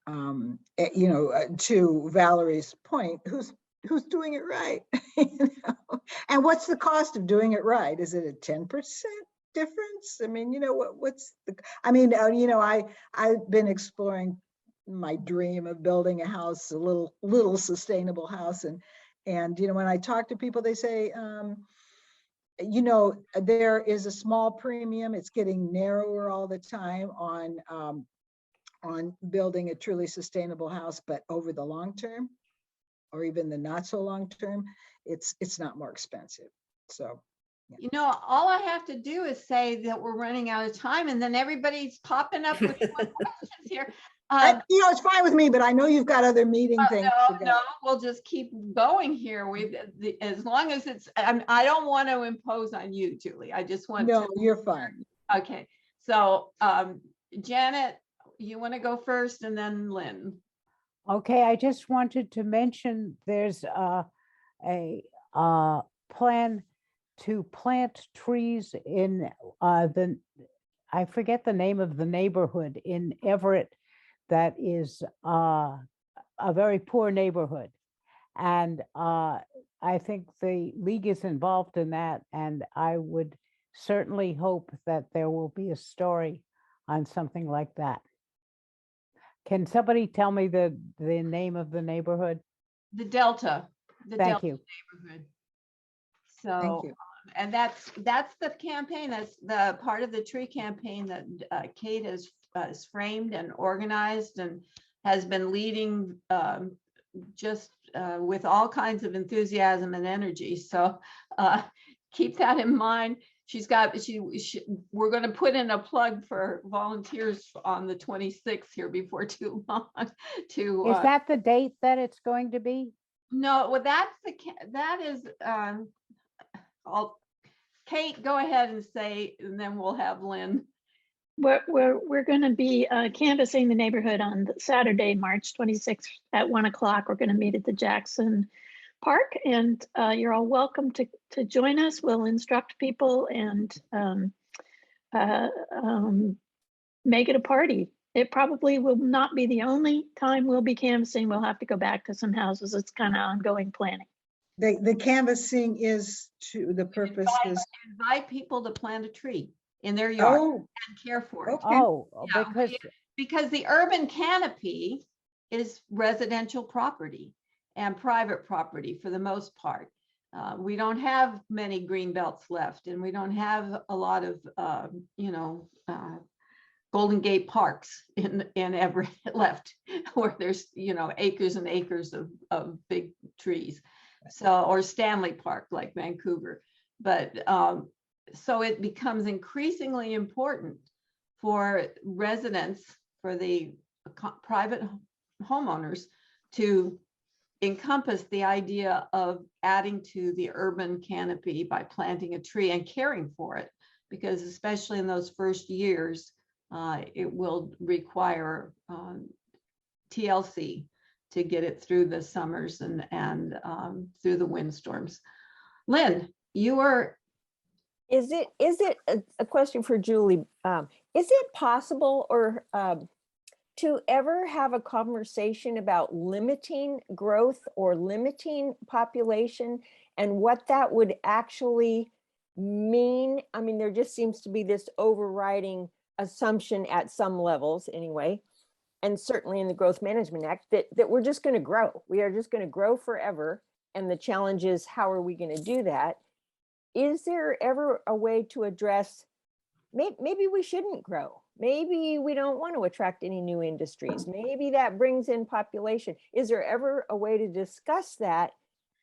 you know, to Valerie's point, who's doing it right? You know? And what's the cost of doing it right? Is it a 10% difference? I mean, you know, what's the, I mean, you know, I've been exploring my dream of building a house, a little sustainable house. And, you know, when I talk to people, they say, you know, there is a small premium. It's getting narrower all the time on building a truly sustainable house, but over the long term, or even the not so long term, it's not more expensive. So, yeah. You know, all I have to do is say that we're running out of time, and then everybody's popping up with more questions here. You know, it's fine with me, but I know you've got other meeting things. No, we'll just keep going here. As long as it's, I don't want to impose on you, Julie. I just want No, to. you're fine. Okay, so Janet, you want to go first, and then Lynn. Okay, I just wanted to mention there's a plan to plant trees in I forget the name of the neighborhood in Everett that is a very poor neighborhood. And I think the league is involved in that, and I would certainly hope that there will be a story on something like that. Can somebody tell me the name of the neighborhood? The Delta. Thank Delta you. neighborhood. Thank So, you. and that's the campaign. That's the part of the tree campaign that Kate has framed and organized and has been leading just with all kinds of enthusiasm and energy. So keep that in mind. We're going to put in a plug for volunteers on the 26th here before too long. Is that the date that it's going to be? No, well, that is Kate, go ahead and say, and then we'll have Lynn. We're going to be canvassing the neighborhood on Saturday, March 26th at 1 o'clock. We're going to meet at the Jackson park, and you're all welcome to join us. We'll instruct people and make it a party. It probably will not be the only time we'll be canvassing. We'll have to go back to some houses. It's kind of ongoing planning. The canvassing is to the purpose is, Invite people to plant a tree in their yard oh, and care for it. okay. Oh, Yeah, because Because the urban canopy is residential property and private property for the most part. We don't have many green belts left, and we don't have a lot of, Golden Gate parks in Everett left, where there's, acres and acres of big trees. So, or Stanley Park, like Vancouver. But so it becomes increasingly important for residents, for the private homeowners, to encompass the idea of adding to the urban canopy by planting a tree and caring for it, because especially in those first years, it will require TLC to get it through the summers and through the windstorms. Lynn, you are. Is it a question for Julie? Is it possible or to ever have a conversation about limiting growth or limiting population and what that would actually mean? I mean, there just seems to be this overriding assumption at some levels anyway, and certainly in the Growth Management Act, that we're just going to grow. We are just going to grow forever. And the challenge is, how are we going to do that? Is there ever a way to address, maybe we shouldn't grow? Maybe we don't want to attract any new industries. Maybe that brings in population. Is there ever a way to discuss that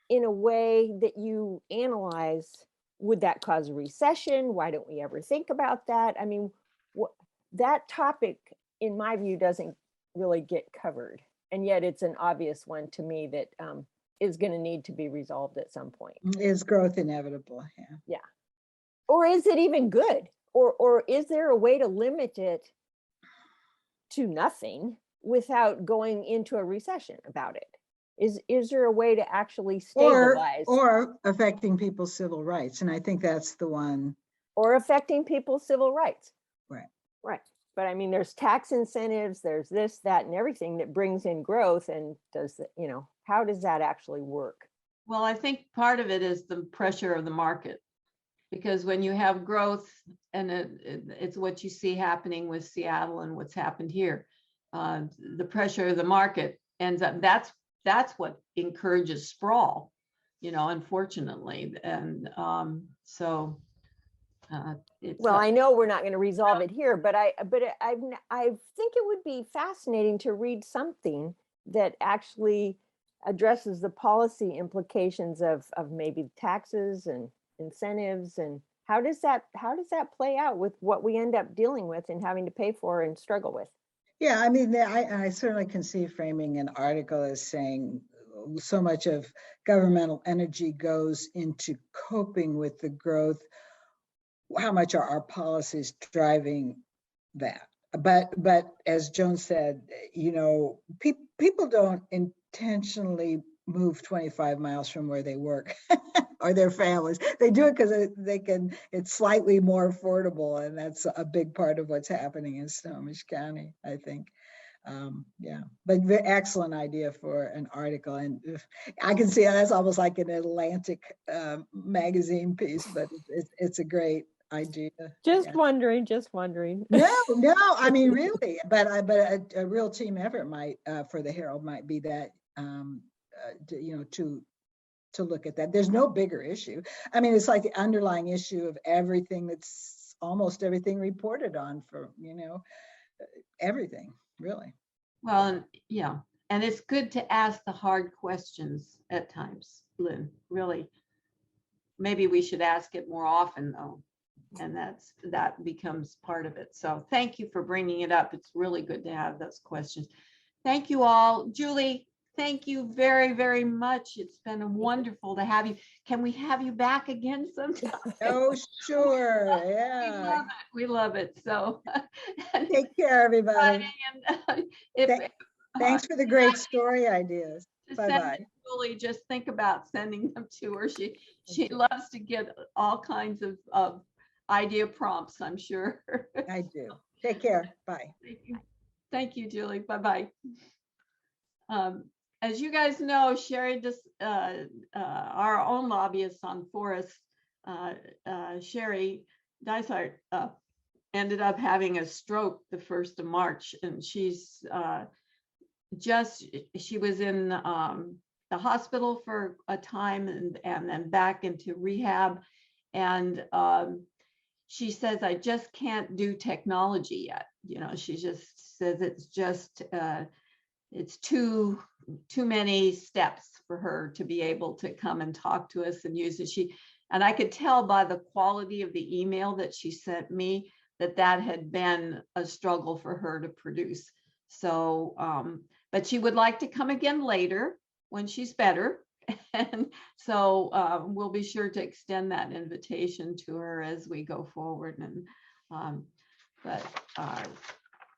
in a way that you analyze, would that cause a recession? Why don't we ever think about that? I mean, that topic, in my view, doesn't really get covered. And yet it's an obvious one to me that is going to need to be resolved at some point. Is growth inevitable? Yeah. Yeah. Or is it even good? Or is there a way to limit it to nothing without going into a recession about it? Is there a way to actually stabilize? Or affecting people's civil rights. And I think that's the one. Or affecting people's civil rights. Right. Right. But I mean, there's tax incentives, there's this, that, and everything that brings in growth. And how does that actually work? Well, I think part of it is the pressure of the market, because when you have growth, and it's what you see happening with Seattle and what's happened here, the pressure of the market ends up, that's what encourages sprawl, unfortunately. And well, I know we're not going to resolve it here, but I think it would be fascinating to read something that actually addresses the policy implications of maybe taxes and incentives, and how does that play out with what we end up dealing with and having to pay for and struggle with? Yeah, I mean, I certainly can see framing an article as saying so much of governmental energy goes into coping with the growth. How much are our policies driving that? But as Joan said, people don't intentionally move 25 miles from where they work or their families. They do it because it's slightly more affordable. And that's a big part of what's happening in Snohomish County, I think. Yeah, but excellent idea for an article. And I can see that's almost like an Atlantic magazine piece, but it's a great idea. Just wondering. No, I mean, really, but a real team effort might for the Herald might be that, to look at that. There's no bigger issue. I mean, it's like the underlying issue of everything that's almost everything reported on for, everything really. Well, and yeah, and it's good to ask the hard questions at times, Lynn, really. Maybe we should ask it more often though. And that becomes part of it. So thank you for bringing it up. It's really good to have those questions. Thank you all. Julie, thank you very, very much. It's been wonderful to have you. Can we have you back again sometime? Oh, sure. Yeah. We love it. So take care, everybody. And thanks for the great story ideas. to Bye send bye. to Julie, just think about sending them to her. She Okay. loves to get all kinds of idea prompts, I'm sure. I do. Take care. Bye. Thank you. Thank you, Julie. Bye-bye. As you guys know, Sherry, our own lobbyist on forests, Sherry Dysart, ended up having a stroke the 1st of March, and she was in the hospital for a time and then back into rehab. And she says, I just can't do technology yet. You know, she just says it's too many steps for her to be able to come and talk to us and use it. And I could tell by the quality of the email that she sent me that had been a struggle for her to produce. So, but she would like to come again later when she's better. And so we'll be sure to extend that invitation to her as we go forward. And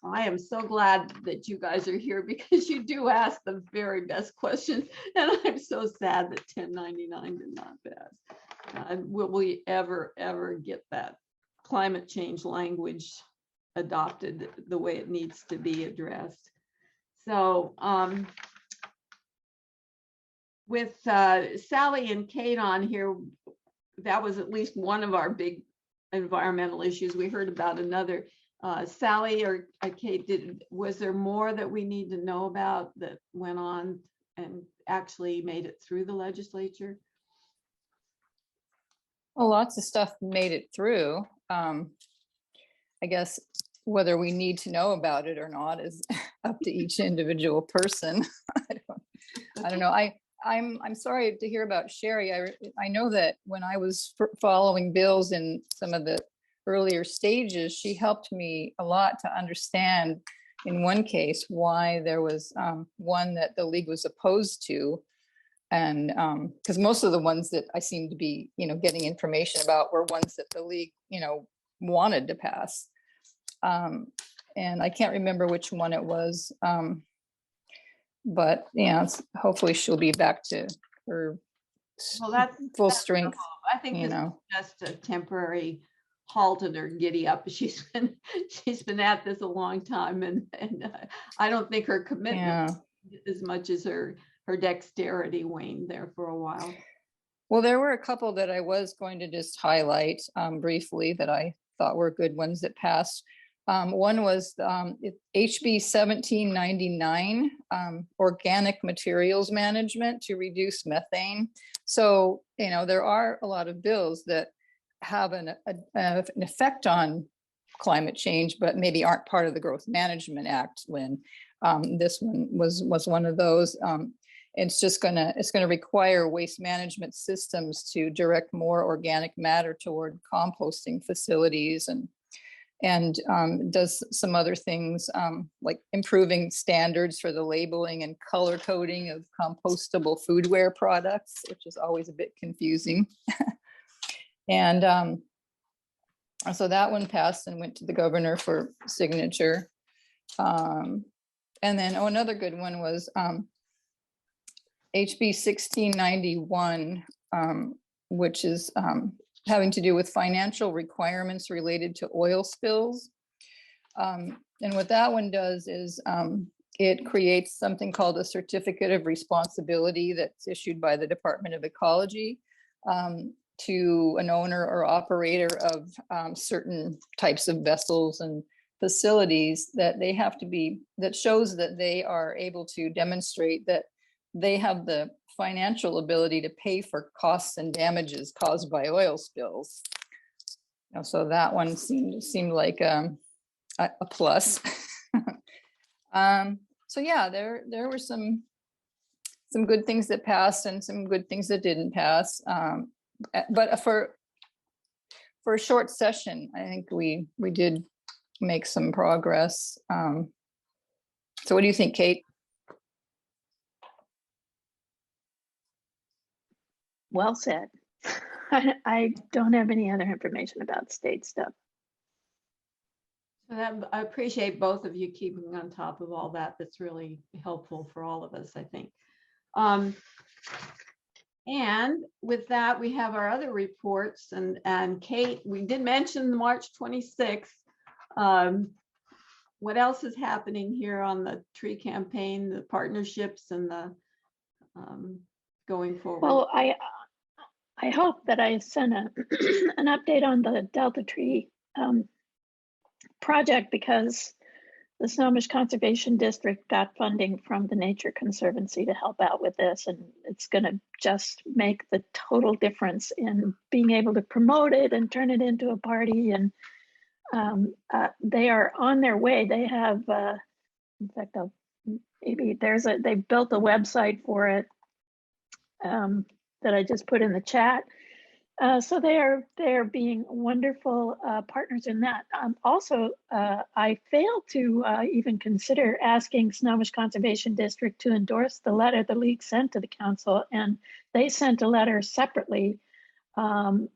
I am so glad that you guys are here, because you do ask the very best questions. And I'm so sad that 1099 did not pass. Will we ever get that climate change language adopted the way it needs to be addressed? So with Sally and Kate on here, that was at least one of our big environmental issues. We heard about another. Sally or Kate, was there more that we need to know about that went on and actually made it through the legislature? Well, lots of stuff made it through. I guess whether we need to know about it or not is up to each individual person. I don't know. I'm sorry to hear about Sherry. I know that when I was following bills in some of the earlier stages, she helped me a lot to understand, in one case, why there was one that the league was opposed to. And because most of the ones that I seem to be, getting information about were ones that the league, wanted to pass. And I can't remember which one it was. But yeah, hopefully she'll be back to her full strength. I think this is just a temporary halt in her giddy up. She's been at this a long time, and I don't think her commitment as much as her dexterity waned there for a while. Well, there were a couple that I was going to just highlight briefly that I thought were good ones that passed. One was HB 1799, organic materials management to reduce methane. So, there are a lot of bills that have an effect on climate change, but maybe aren't part of the Growth Management Act. When this one was one of those. It's going to require waste management systems to direct more organic matter toward composting facilities, and does some other things like improving standards for the labeling and color coding of compostable foodware products, which is always a bit confusing. And so that one passed and went to the governor for signature. And then, another good one was HB 1691, which is having to do with financial requirements related to oil spills. And what that one does is it creates something called a certificate of responsibility that's issued by the Department of Ecology to an owner or operator of certain types of vessels and facilities, that they have to be, that shows that they are able to demonstrate that they have the financial ability to pay for costs and damages caused by oil spills. So that one seemed like a plus. So yeah, there were some good things that passed and some good things that didn't pass. But for a short session, I think we did make some progress. So what do you think, Kate? Well said. I don't have any other information about state stuff. I appreciate both of you keeping on top of all that. That's really helpful for all of us, I think. And with that, we have our other reports, and Kate, we did mention the March 26th. What else is happening here on the tree campaign, the partnerships, and the going forward? Well, I hope that I sent an update on the Delta Tree project, because the Snohomish Conservation District got funding from the Nature Conservancy to help out with this, and it's going to just make the total difference in being able to promote it and turn it into a party. And they are on their way. They have, in fact, maybe they built a website for it that I just put in the chat. So they are being wonderful partners in that. Also, I failed to even consider asking Snohomish Conservation District to endorse the letter the league sent to the council, and they sent a letter separately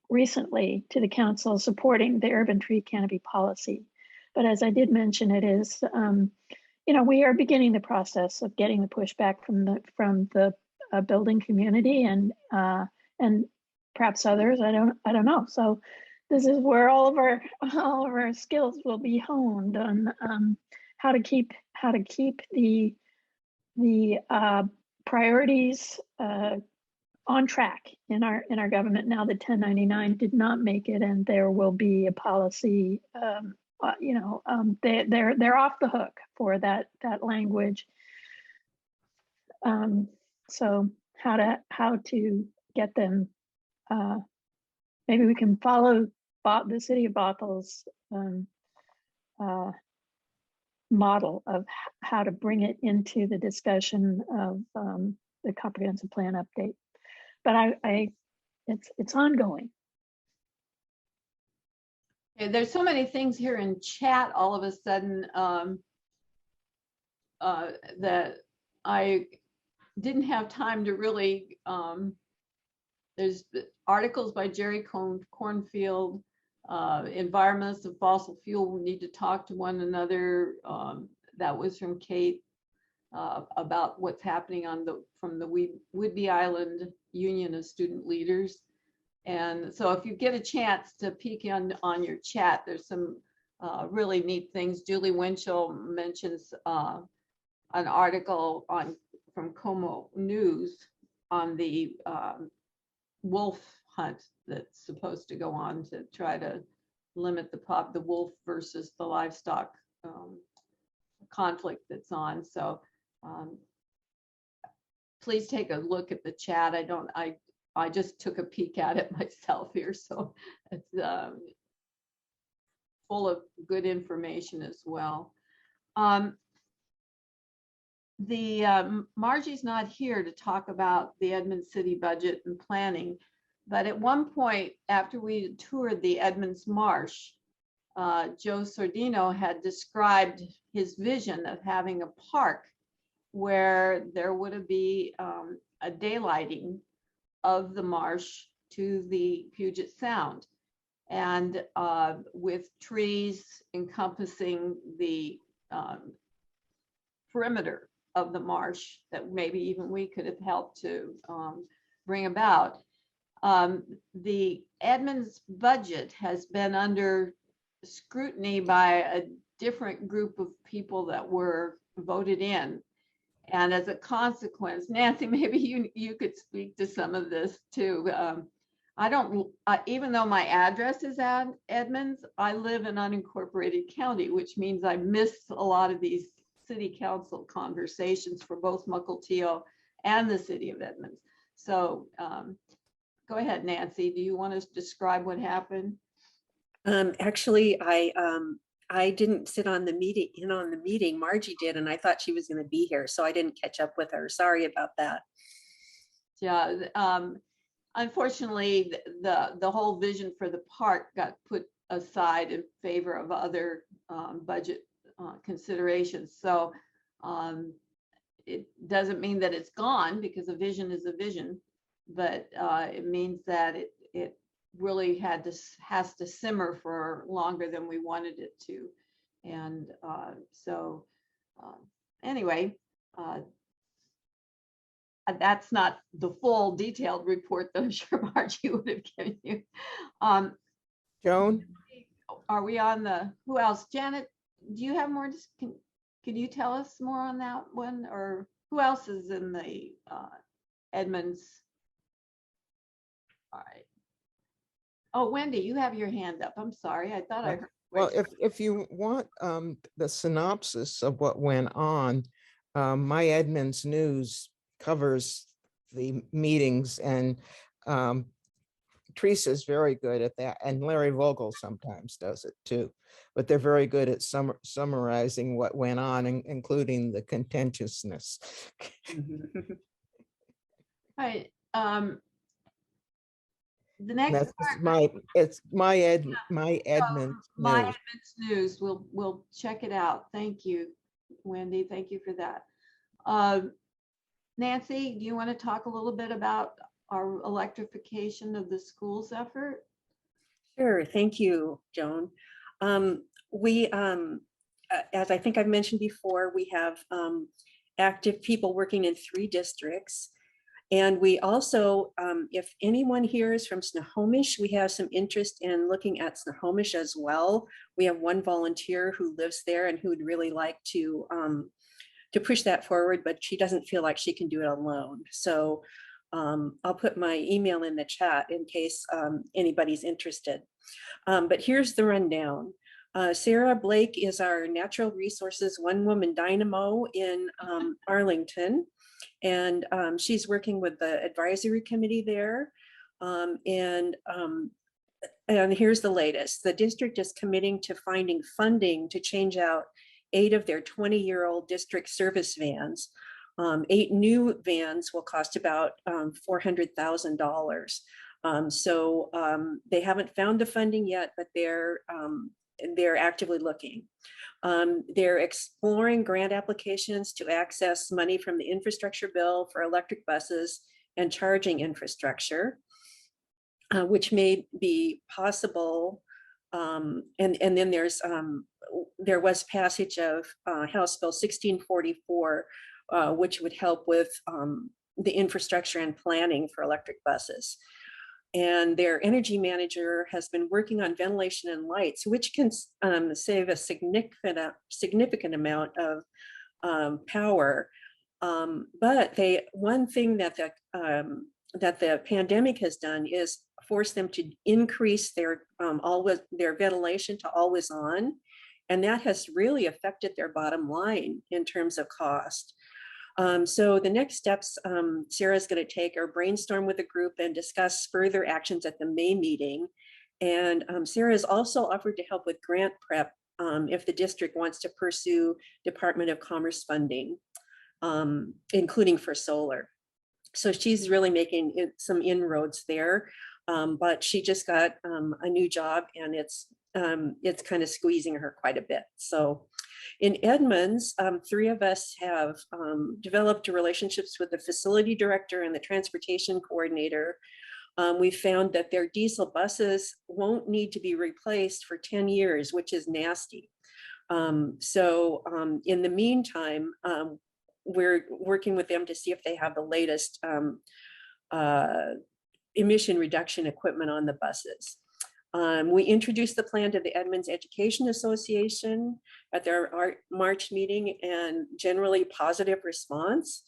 recently to the council supporting the urban tree canopy policy. But as I did mention, it is, we are beginning the process of getting the pushback from the building community and perhaps others. I don't know. So this is where all of our skills will be honed on how to keep the priorities on track in our government. Now that 1099 did not make it, and there will be a policy. They're off the hook for that language. So how to get them. Maybe we can follow the city of Bothel's model of how to bring it into the discussion of the comprehensive plan update. But it's ongoing. Okay, there's so many things here in chat all of a sudden that I didn't have time to really. There's articles by Jerry Cornfield, environments of fossil fuel, we need to talk to one another. That was from Kate about what's happening from the Whidbey Island Union of Student Leaders. And so if you get a chance to peek on your chat, there's some really neat things. Julie Winchell mentions an article from Como News on the wolf hunt that's supposed to go on to try to limit the wolf versus the livestock conflict that's on. So please take a look at the chat. I just took a peek at it myself here, so it's full of good information as well. Margie's not here to talk about the Edmonds City budget and planning, but at one point after we toured the Edmonds Marsh, Joe Sordino had described his vision of having a park where there would be a daylighting of the marsh to the Puget Sound, and with trees encompassing the perimeter of the marsh that maybe even we could have helped to bring about. The Edmonds budget has been under scrutiny by a different group of people that were voted in. And as a consequence, Nancy, maybe you could speak to some of this too. I don't, even though my address is at Edmonds, I live in unincorporated county, which means I miss a lot of these city council conversations for both Mukilteo and the city of Edmonds. So go ahead, Nancy. Do you want to describe what happened? Actually, I didn't sit on the meeting. Margie did, and I thought she was going to be here, so I didn't catch up with her. Sorry about that. Yeah, unfortunately, the whole vision for the park got put aside in favor of other budget considerations. So it doesn't mean that it's gone, because a vision is a vision, but it means that it really has to simmer for longer than we wanted it to. And so anyway, that's not the full detailed report that I'm sure Margie would have given you. Um, Joan? Are we on the, who else? Janet, do you have more? Can you tell us more on that one? Or who else is in the Edmonds? All right. Oh, Wendy, you have your hand up. I'm sorry. I thought I heard. Well, if you want the synopsis of what went on, My Edmonds News covers the meetings, and Teresa's very good at that, and Larry Vogel sometimes does it too. But they're very good at summarizing what went on, including the contentiousness. Right. The next That's part, it's My Edmonds My News. Edmonds News. We'll check it out. Thank you, Wendy. Thank you for that. Nancy, do you want to talk a little bit about our electrification of the schools effort? Sure, thank you, Joan. We, as I think I've mentioned before, we have active people working in 3 districts. And we also, if anyone here is from Snohomish, we have some interest in looking at Snohomish as well. We have one volunteer who lives there and who would really like to push that forward, but she doesn't feel like she can do it alone. So I'll put my email in the chat in case anybody's interested. But here's the rundown. Sarah Blake is our natural resources one-woman dynamo in Arlington. And she's working with the advisory committee there. And here's the latest. The district is committing to finding funding to change out 8 of their 20-year-old district service vans. 8 new vans will cost about $400,000. So they haven't found the funding yet, but they're actively looking. They're exploring grant applications to access money from the infrastructure bill for electric buses and charging infrastructure, which may be possible. And then there was passage of House Bill 1644, which would help with the infrastructure and planning for electric buses. And their energy manager has been working on ventilation and lights, which can save a significant amount of power. But one thing that the pandemic has done is force them to increase their ventilation to always on, and that has really affected their bottom line in terms of cost. So the next steps Sarah's going to take are brainstorm with the group and discuss further actions at the May meeting. And Sarah has also offered to help with grant prep if the district wants to pursue Department of Commerce funding, including for solar. So she's really making some inroads there, but she just got a new job, and it's kind of squeezing her quite a bit. So in Edmonds, 3 of us have developed relationships with the facility director and the transportation coordinator. We found that their diesel buses won't need to be replaced for 10 years, which is nasty. So in the meantime, we're working with them to see if they have the latest emission reduction equipment on the buses. We introduced the plan to the Edmonds Education Association at their March meeting, and generally positive response.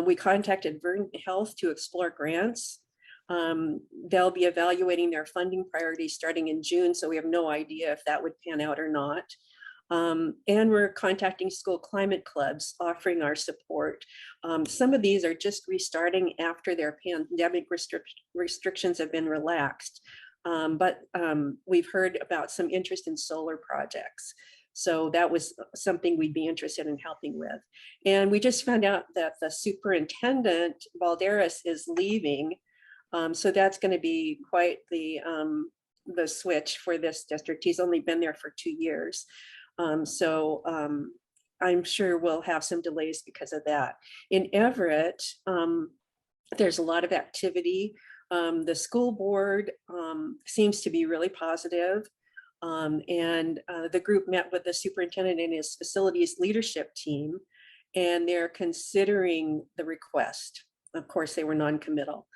We contacted Verdant Health to explore grants. They'll be evaluating their funding priorities starting in June, so we have no idea if that would pan out or not. And we're contacting school climate clubs, offering our support. Some of these are just restarting after their pandemic restrictions have been relaxed. But we've heard about some interest in solar projects. So that was something we'd be interested in helping with. And we just found out that the superintendent, Balderas, is leaving. So that's going to be quite the switch for this district. He's only been there for 2 years. So I'm sure we'll have some delays because of that. In Everett, there's a lot of activity. The school board seems to be really positive. And the group met with the superintendent and his facilities leadership team, and they're considering the request. of course, they were non-committal.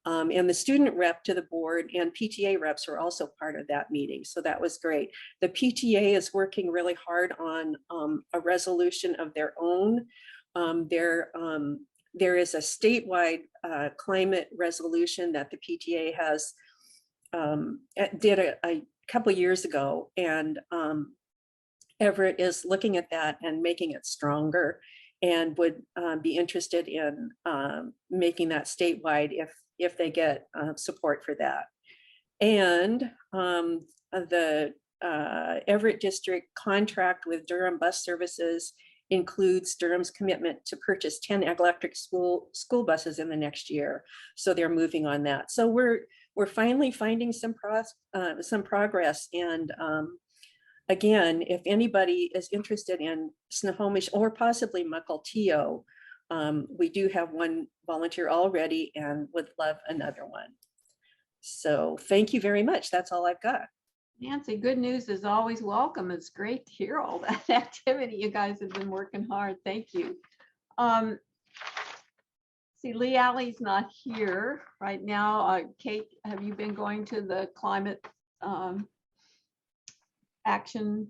And the student rep to the board and PTA reps were also part of that meeting. So that was great. The PTA is working really hard on a resolution of their own. There is a statewide climate resolution that the PTA has did a couple years ago, and Everett is looking at that and making it stronger, and would be interested in making that statewide if they get support for that. And the Everett District contract with Durham Bus Services includes Durham's commitment to purchase 10 electric school buses in the next year. So they're moving on that. So we're finally finding some progress. And again, if anybody is interested in Snohomish or possibly Mukilteo, we do have one volunteer already and would love another one. So thank you very much. That's all I've got. Nancy, good news is always welcome. It's great to hear all that activity. You guys have been working hard. Thank you. See, Lee Alley's not here right now. Kate, have you been going to the climate action?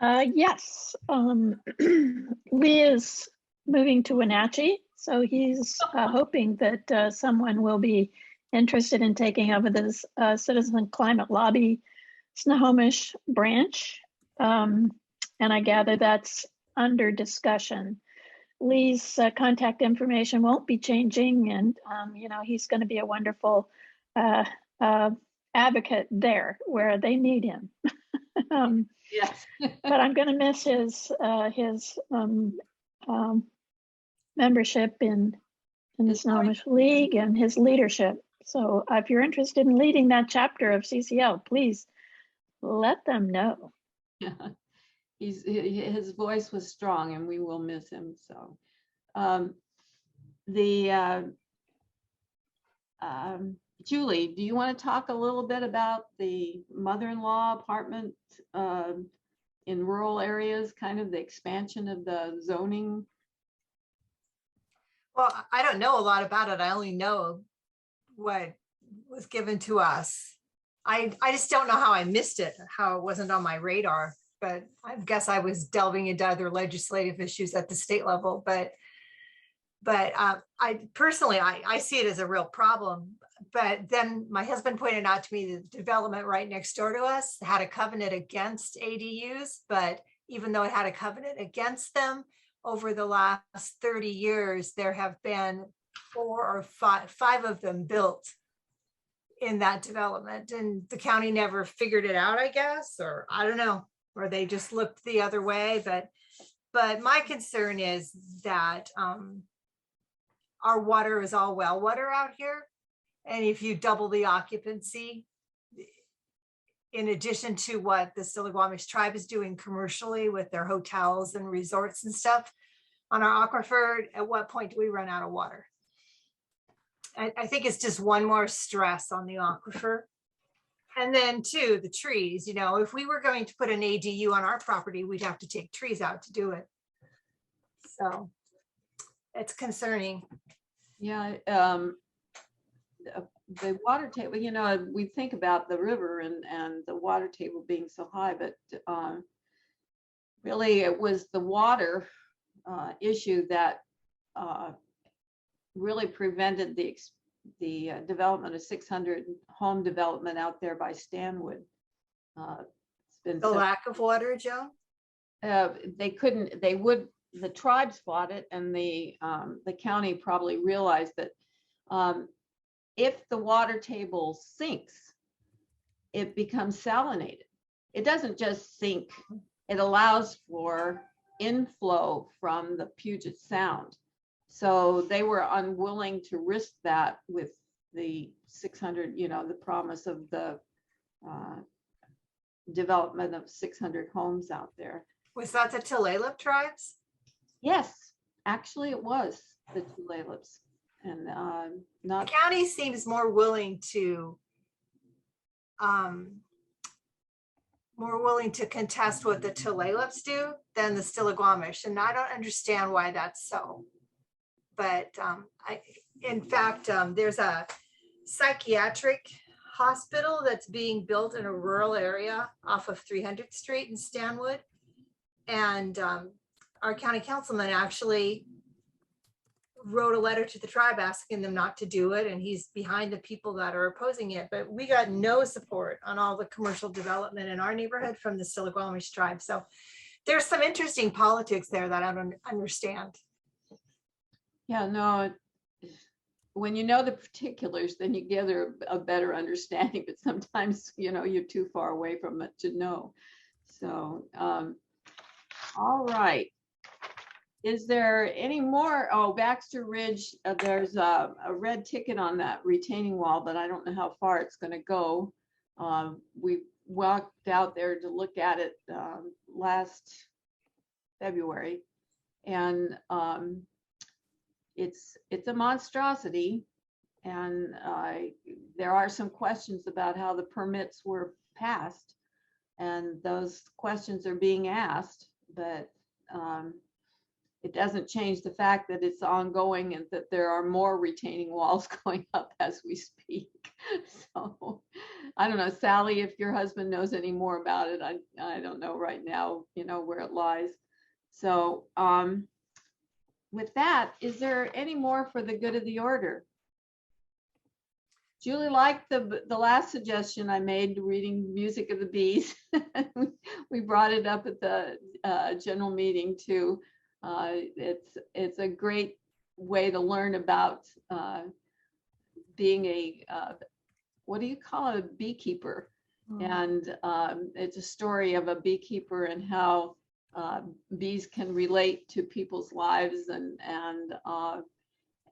Yes. Lee is moving to Wenatchee, so he's hoping that someone will be interested in taking over this Citizen Climate Lobby Snohomish branch. And I gather that's under discussion. Lee's contact information won't be changing, and you know, he's going to be a wonderful advocate there where they need him. Yes. But I'm going to miss his membership in the Snohomish League and his leadership. So if you're interested in leading that chapter of CCL, please let them know. Yeah. His voice was strong, and we will miss him. So Julie, do you want to talk a little bit about the mother-in-law apartment in rural areas, kind of the expansion of the zoning? Well, I don't know a lot about it. I only know what was given to us. I just don't know how I missed it, how it wasn't on my radar, but I guess I was delving into other legislative issues at the state level. But I personally, I see it as a real problem. But then my husband pointed out to me the development right next door to us had a covenant against ADUs, but even though it had a covenant against them, over the last 30 years, there have been 4 or 5 of them built in that development, and the county never figured it out, I guess, or I don't know, or they just looked the other way. But my concern is that our water is all well water out here. And if you double the occupancy, in addition to what the Tulalip Tribe is doing commercially with their hotels and resorts and stuff on our aquifer, at what point do we run out of water? I think it's just one more stress on the aquifer. And then too, the trees, you know, if we were going to put an ADU on our property, we'd have to take trees out to do it. So it's concerning. Yeah, the water table, you know, we think about the river and the water table being so high, but really it was the water issue that really prevented the development of 600 home development out there by Stanwood. It's been The lack of water, Joe? The tribes fought it, and the county probably realized that if the water table sinks, it becomes salinated. It doesn't just sink, it allows for inflow from the Puget Sound. So they were unwilling to risk that with the 600, you know, the promise of the development of 600 homes out there. Was that the Tulalip Tribes? Yes, actually it was the Tulalips. And not the county seems more willing to contest what the Tulalips do than the Snohomish, and I don't understand why that's so. but in fact, there's a psychiatric hospital that's being built in a rural area off of 300th Street in Stanwood. And our county councilman actually wrote a letter to the tribe asking them not to do it. And he's behind the people that are opposing it. But we got no support on all the commercial development in our neighborhood from the Snohomish tribe. So there's some interesting politics there that I don't understand. Yeah, no, when you know the particulars, then you gather a better understanding, but sometimes, you know, you're too far away from it to know. So, all right. Is there any more? Oh, Baxter Ridge, there's a red ticket on that retaining wall, but I don't know how far it's going to go. We walked out there to look at it last February, and it's a monstrosity, and there are some questions about how the permits were passed, and those questions are being asked, but it doesn't change the fact that it's ongoing and that there are more retaining walls going up as we speak. So I don't know, Sally, if your husband knows any more about it, I don't know right now, you know, where it lies. So with that, is there any more for the good of the order? Julie liked the last suggestion I made, reading Music of the Bees. We brought it up at the general meeting too. It's a great way to learn about being a, what do you call it, a beekeeper? And it's a story of a beekeeper and how bees can relate to people's lives and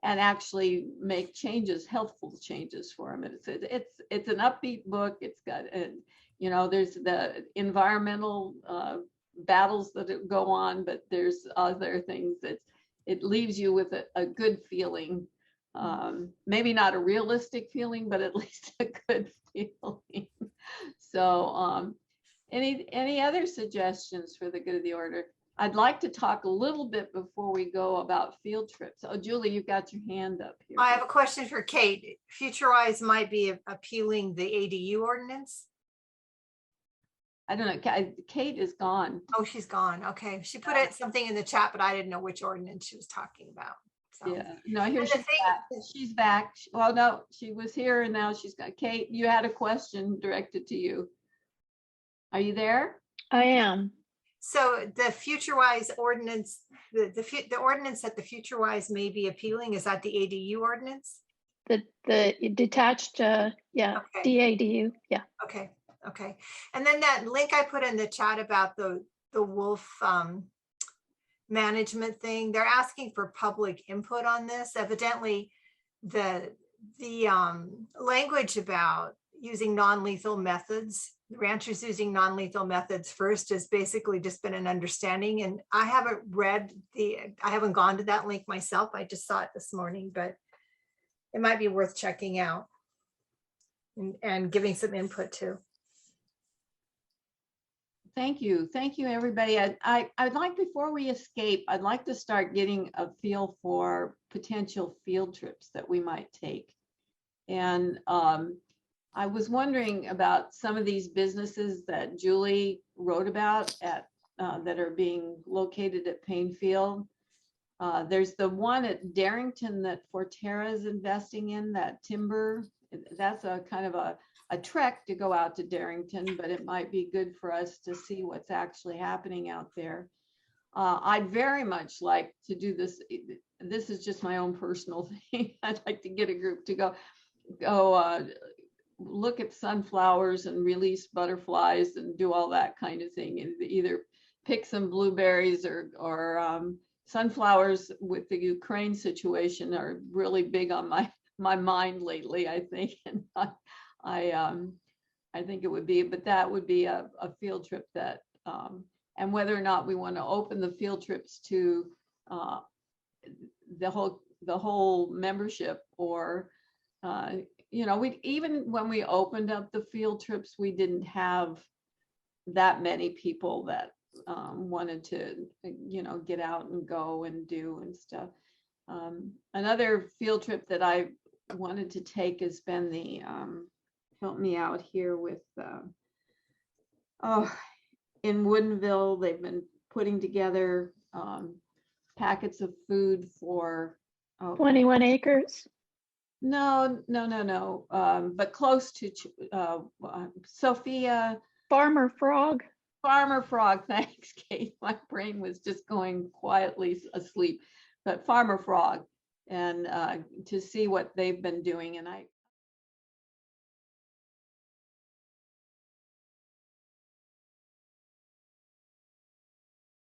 actually make changes, healthful changes for them. It's an upbeat book. It's got, you know, there's the environmental battles that go on, but there's other things that it leaves you with a good feeling. Maybe not a realistic feeling, but at least a good feeling. So any other suggestions for the good of the order? I'd like to talk a little bit before we go about field trips. Oh, Julie, you've got your hand up here. I have a question for Kate. FutureWise might be appealing the ADU ordinance. I don't know. Kate is gone. Oh, she's gone. Okay. She put something in the chat, but I didn't know which ordinance she was talking about. So. Yeah. No, here she's back. She's back. Well, no, she was here and now she's got. Kate, you had a question directed to you. Are you there? I am. So the FutureWise ordinance, the ordinance that the FutureWise may be appealing, is that the ADU ordinance? The detached, yeah, Okay. DADU, yeah. Okay. Okay. And then that link I put in the chat about the wolf management thing, they're asking for public input on this. Evidently, the language about using non-lethal methods, the ranchers using non-lethal methods first has basically just been an understanding. And I haven't gone to that link myself. I just saw it this morning, but it might be worth checking out and giving some input to. Thank you. Thank you, everybody. I'd like, before we escape, I'd like to start getting a feel for potential field trips that we might take. And I was wondering about some of these businesses that Julie wrote about that are being located at Painfield. There's the one at Darrington that Forterra is investing in, that timber. That's a kind of a trek to go out to Darrington, but it might be good for us to see what's actually happening out there. I'd very much like to do this. This is just my own personal thing. I'd like to get a group to go look at sunflowers and release butterflies and do all that kind of thing, and either pick some blueberries or sunflowers. With the Ukraine situation are really big on my mind lately, I think. And I think it would be, but that would be a field trip that, and whether or not we want to open the field trips to the whole membership, or you know, even when we opened up the field trips, we didn't have that many people that wanted to, you know, get out and go and do and stuff. Another field trip that I wanted to take has been the, help me out here with, in Woodinville, they've been putting together packets of food for, 21 acres. no, but close to Sophia. Farmer Frog. Farmer Frog, thanks, Kate. My brain was just going quietly asleep. But Farmer Frog, and to see what they've been doing. And I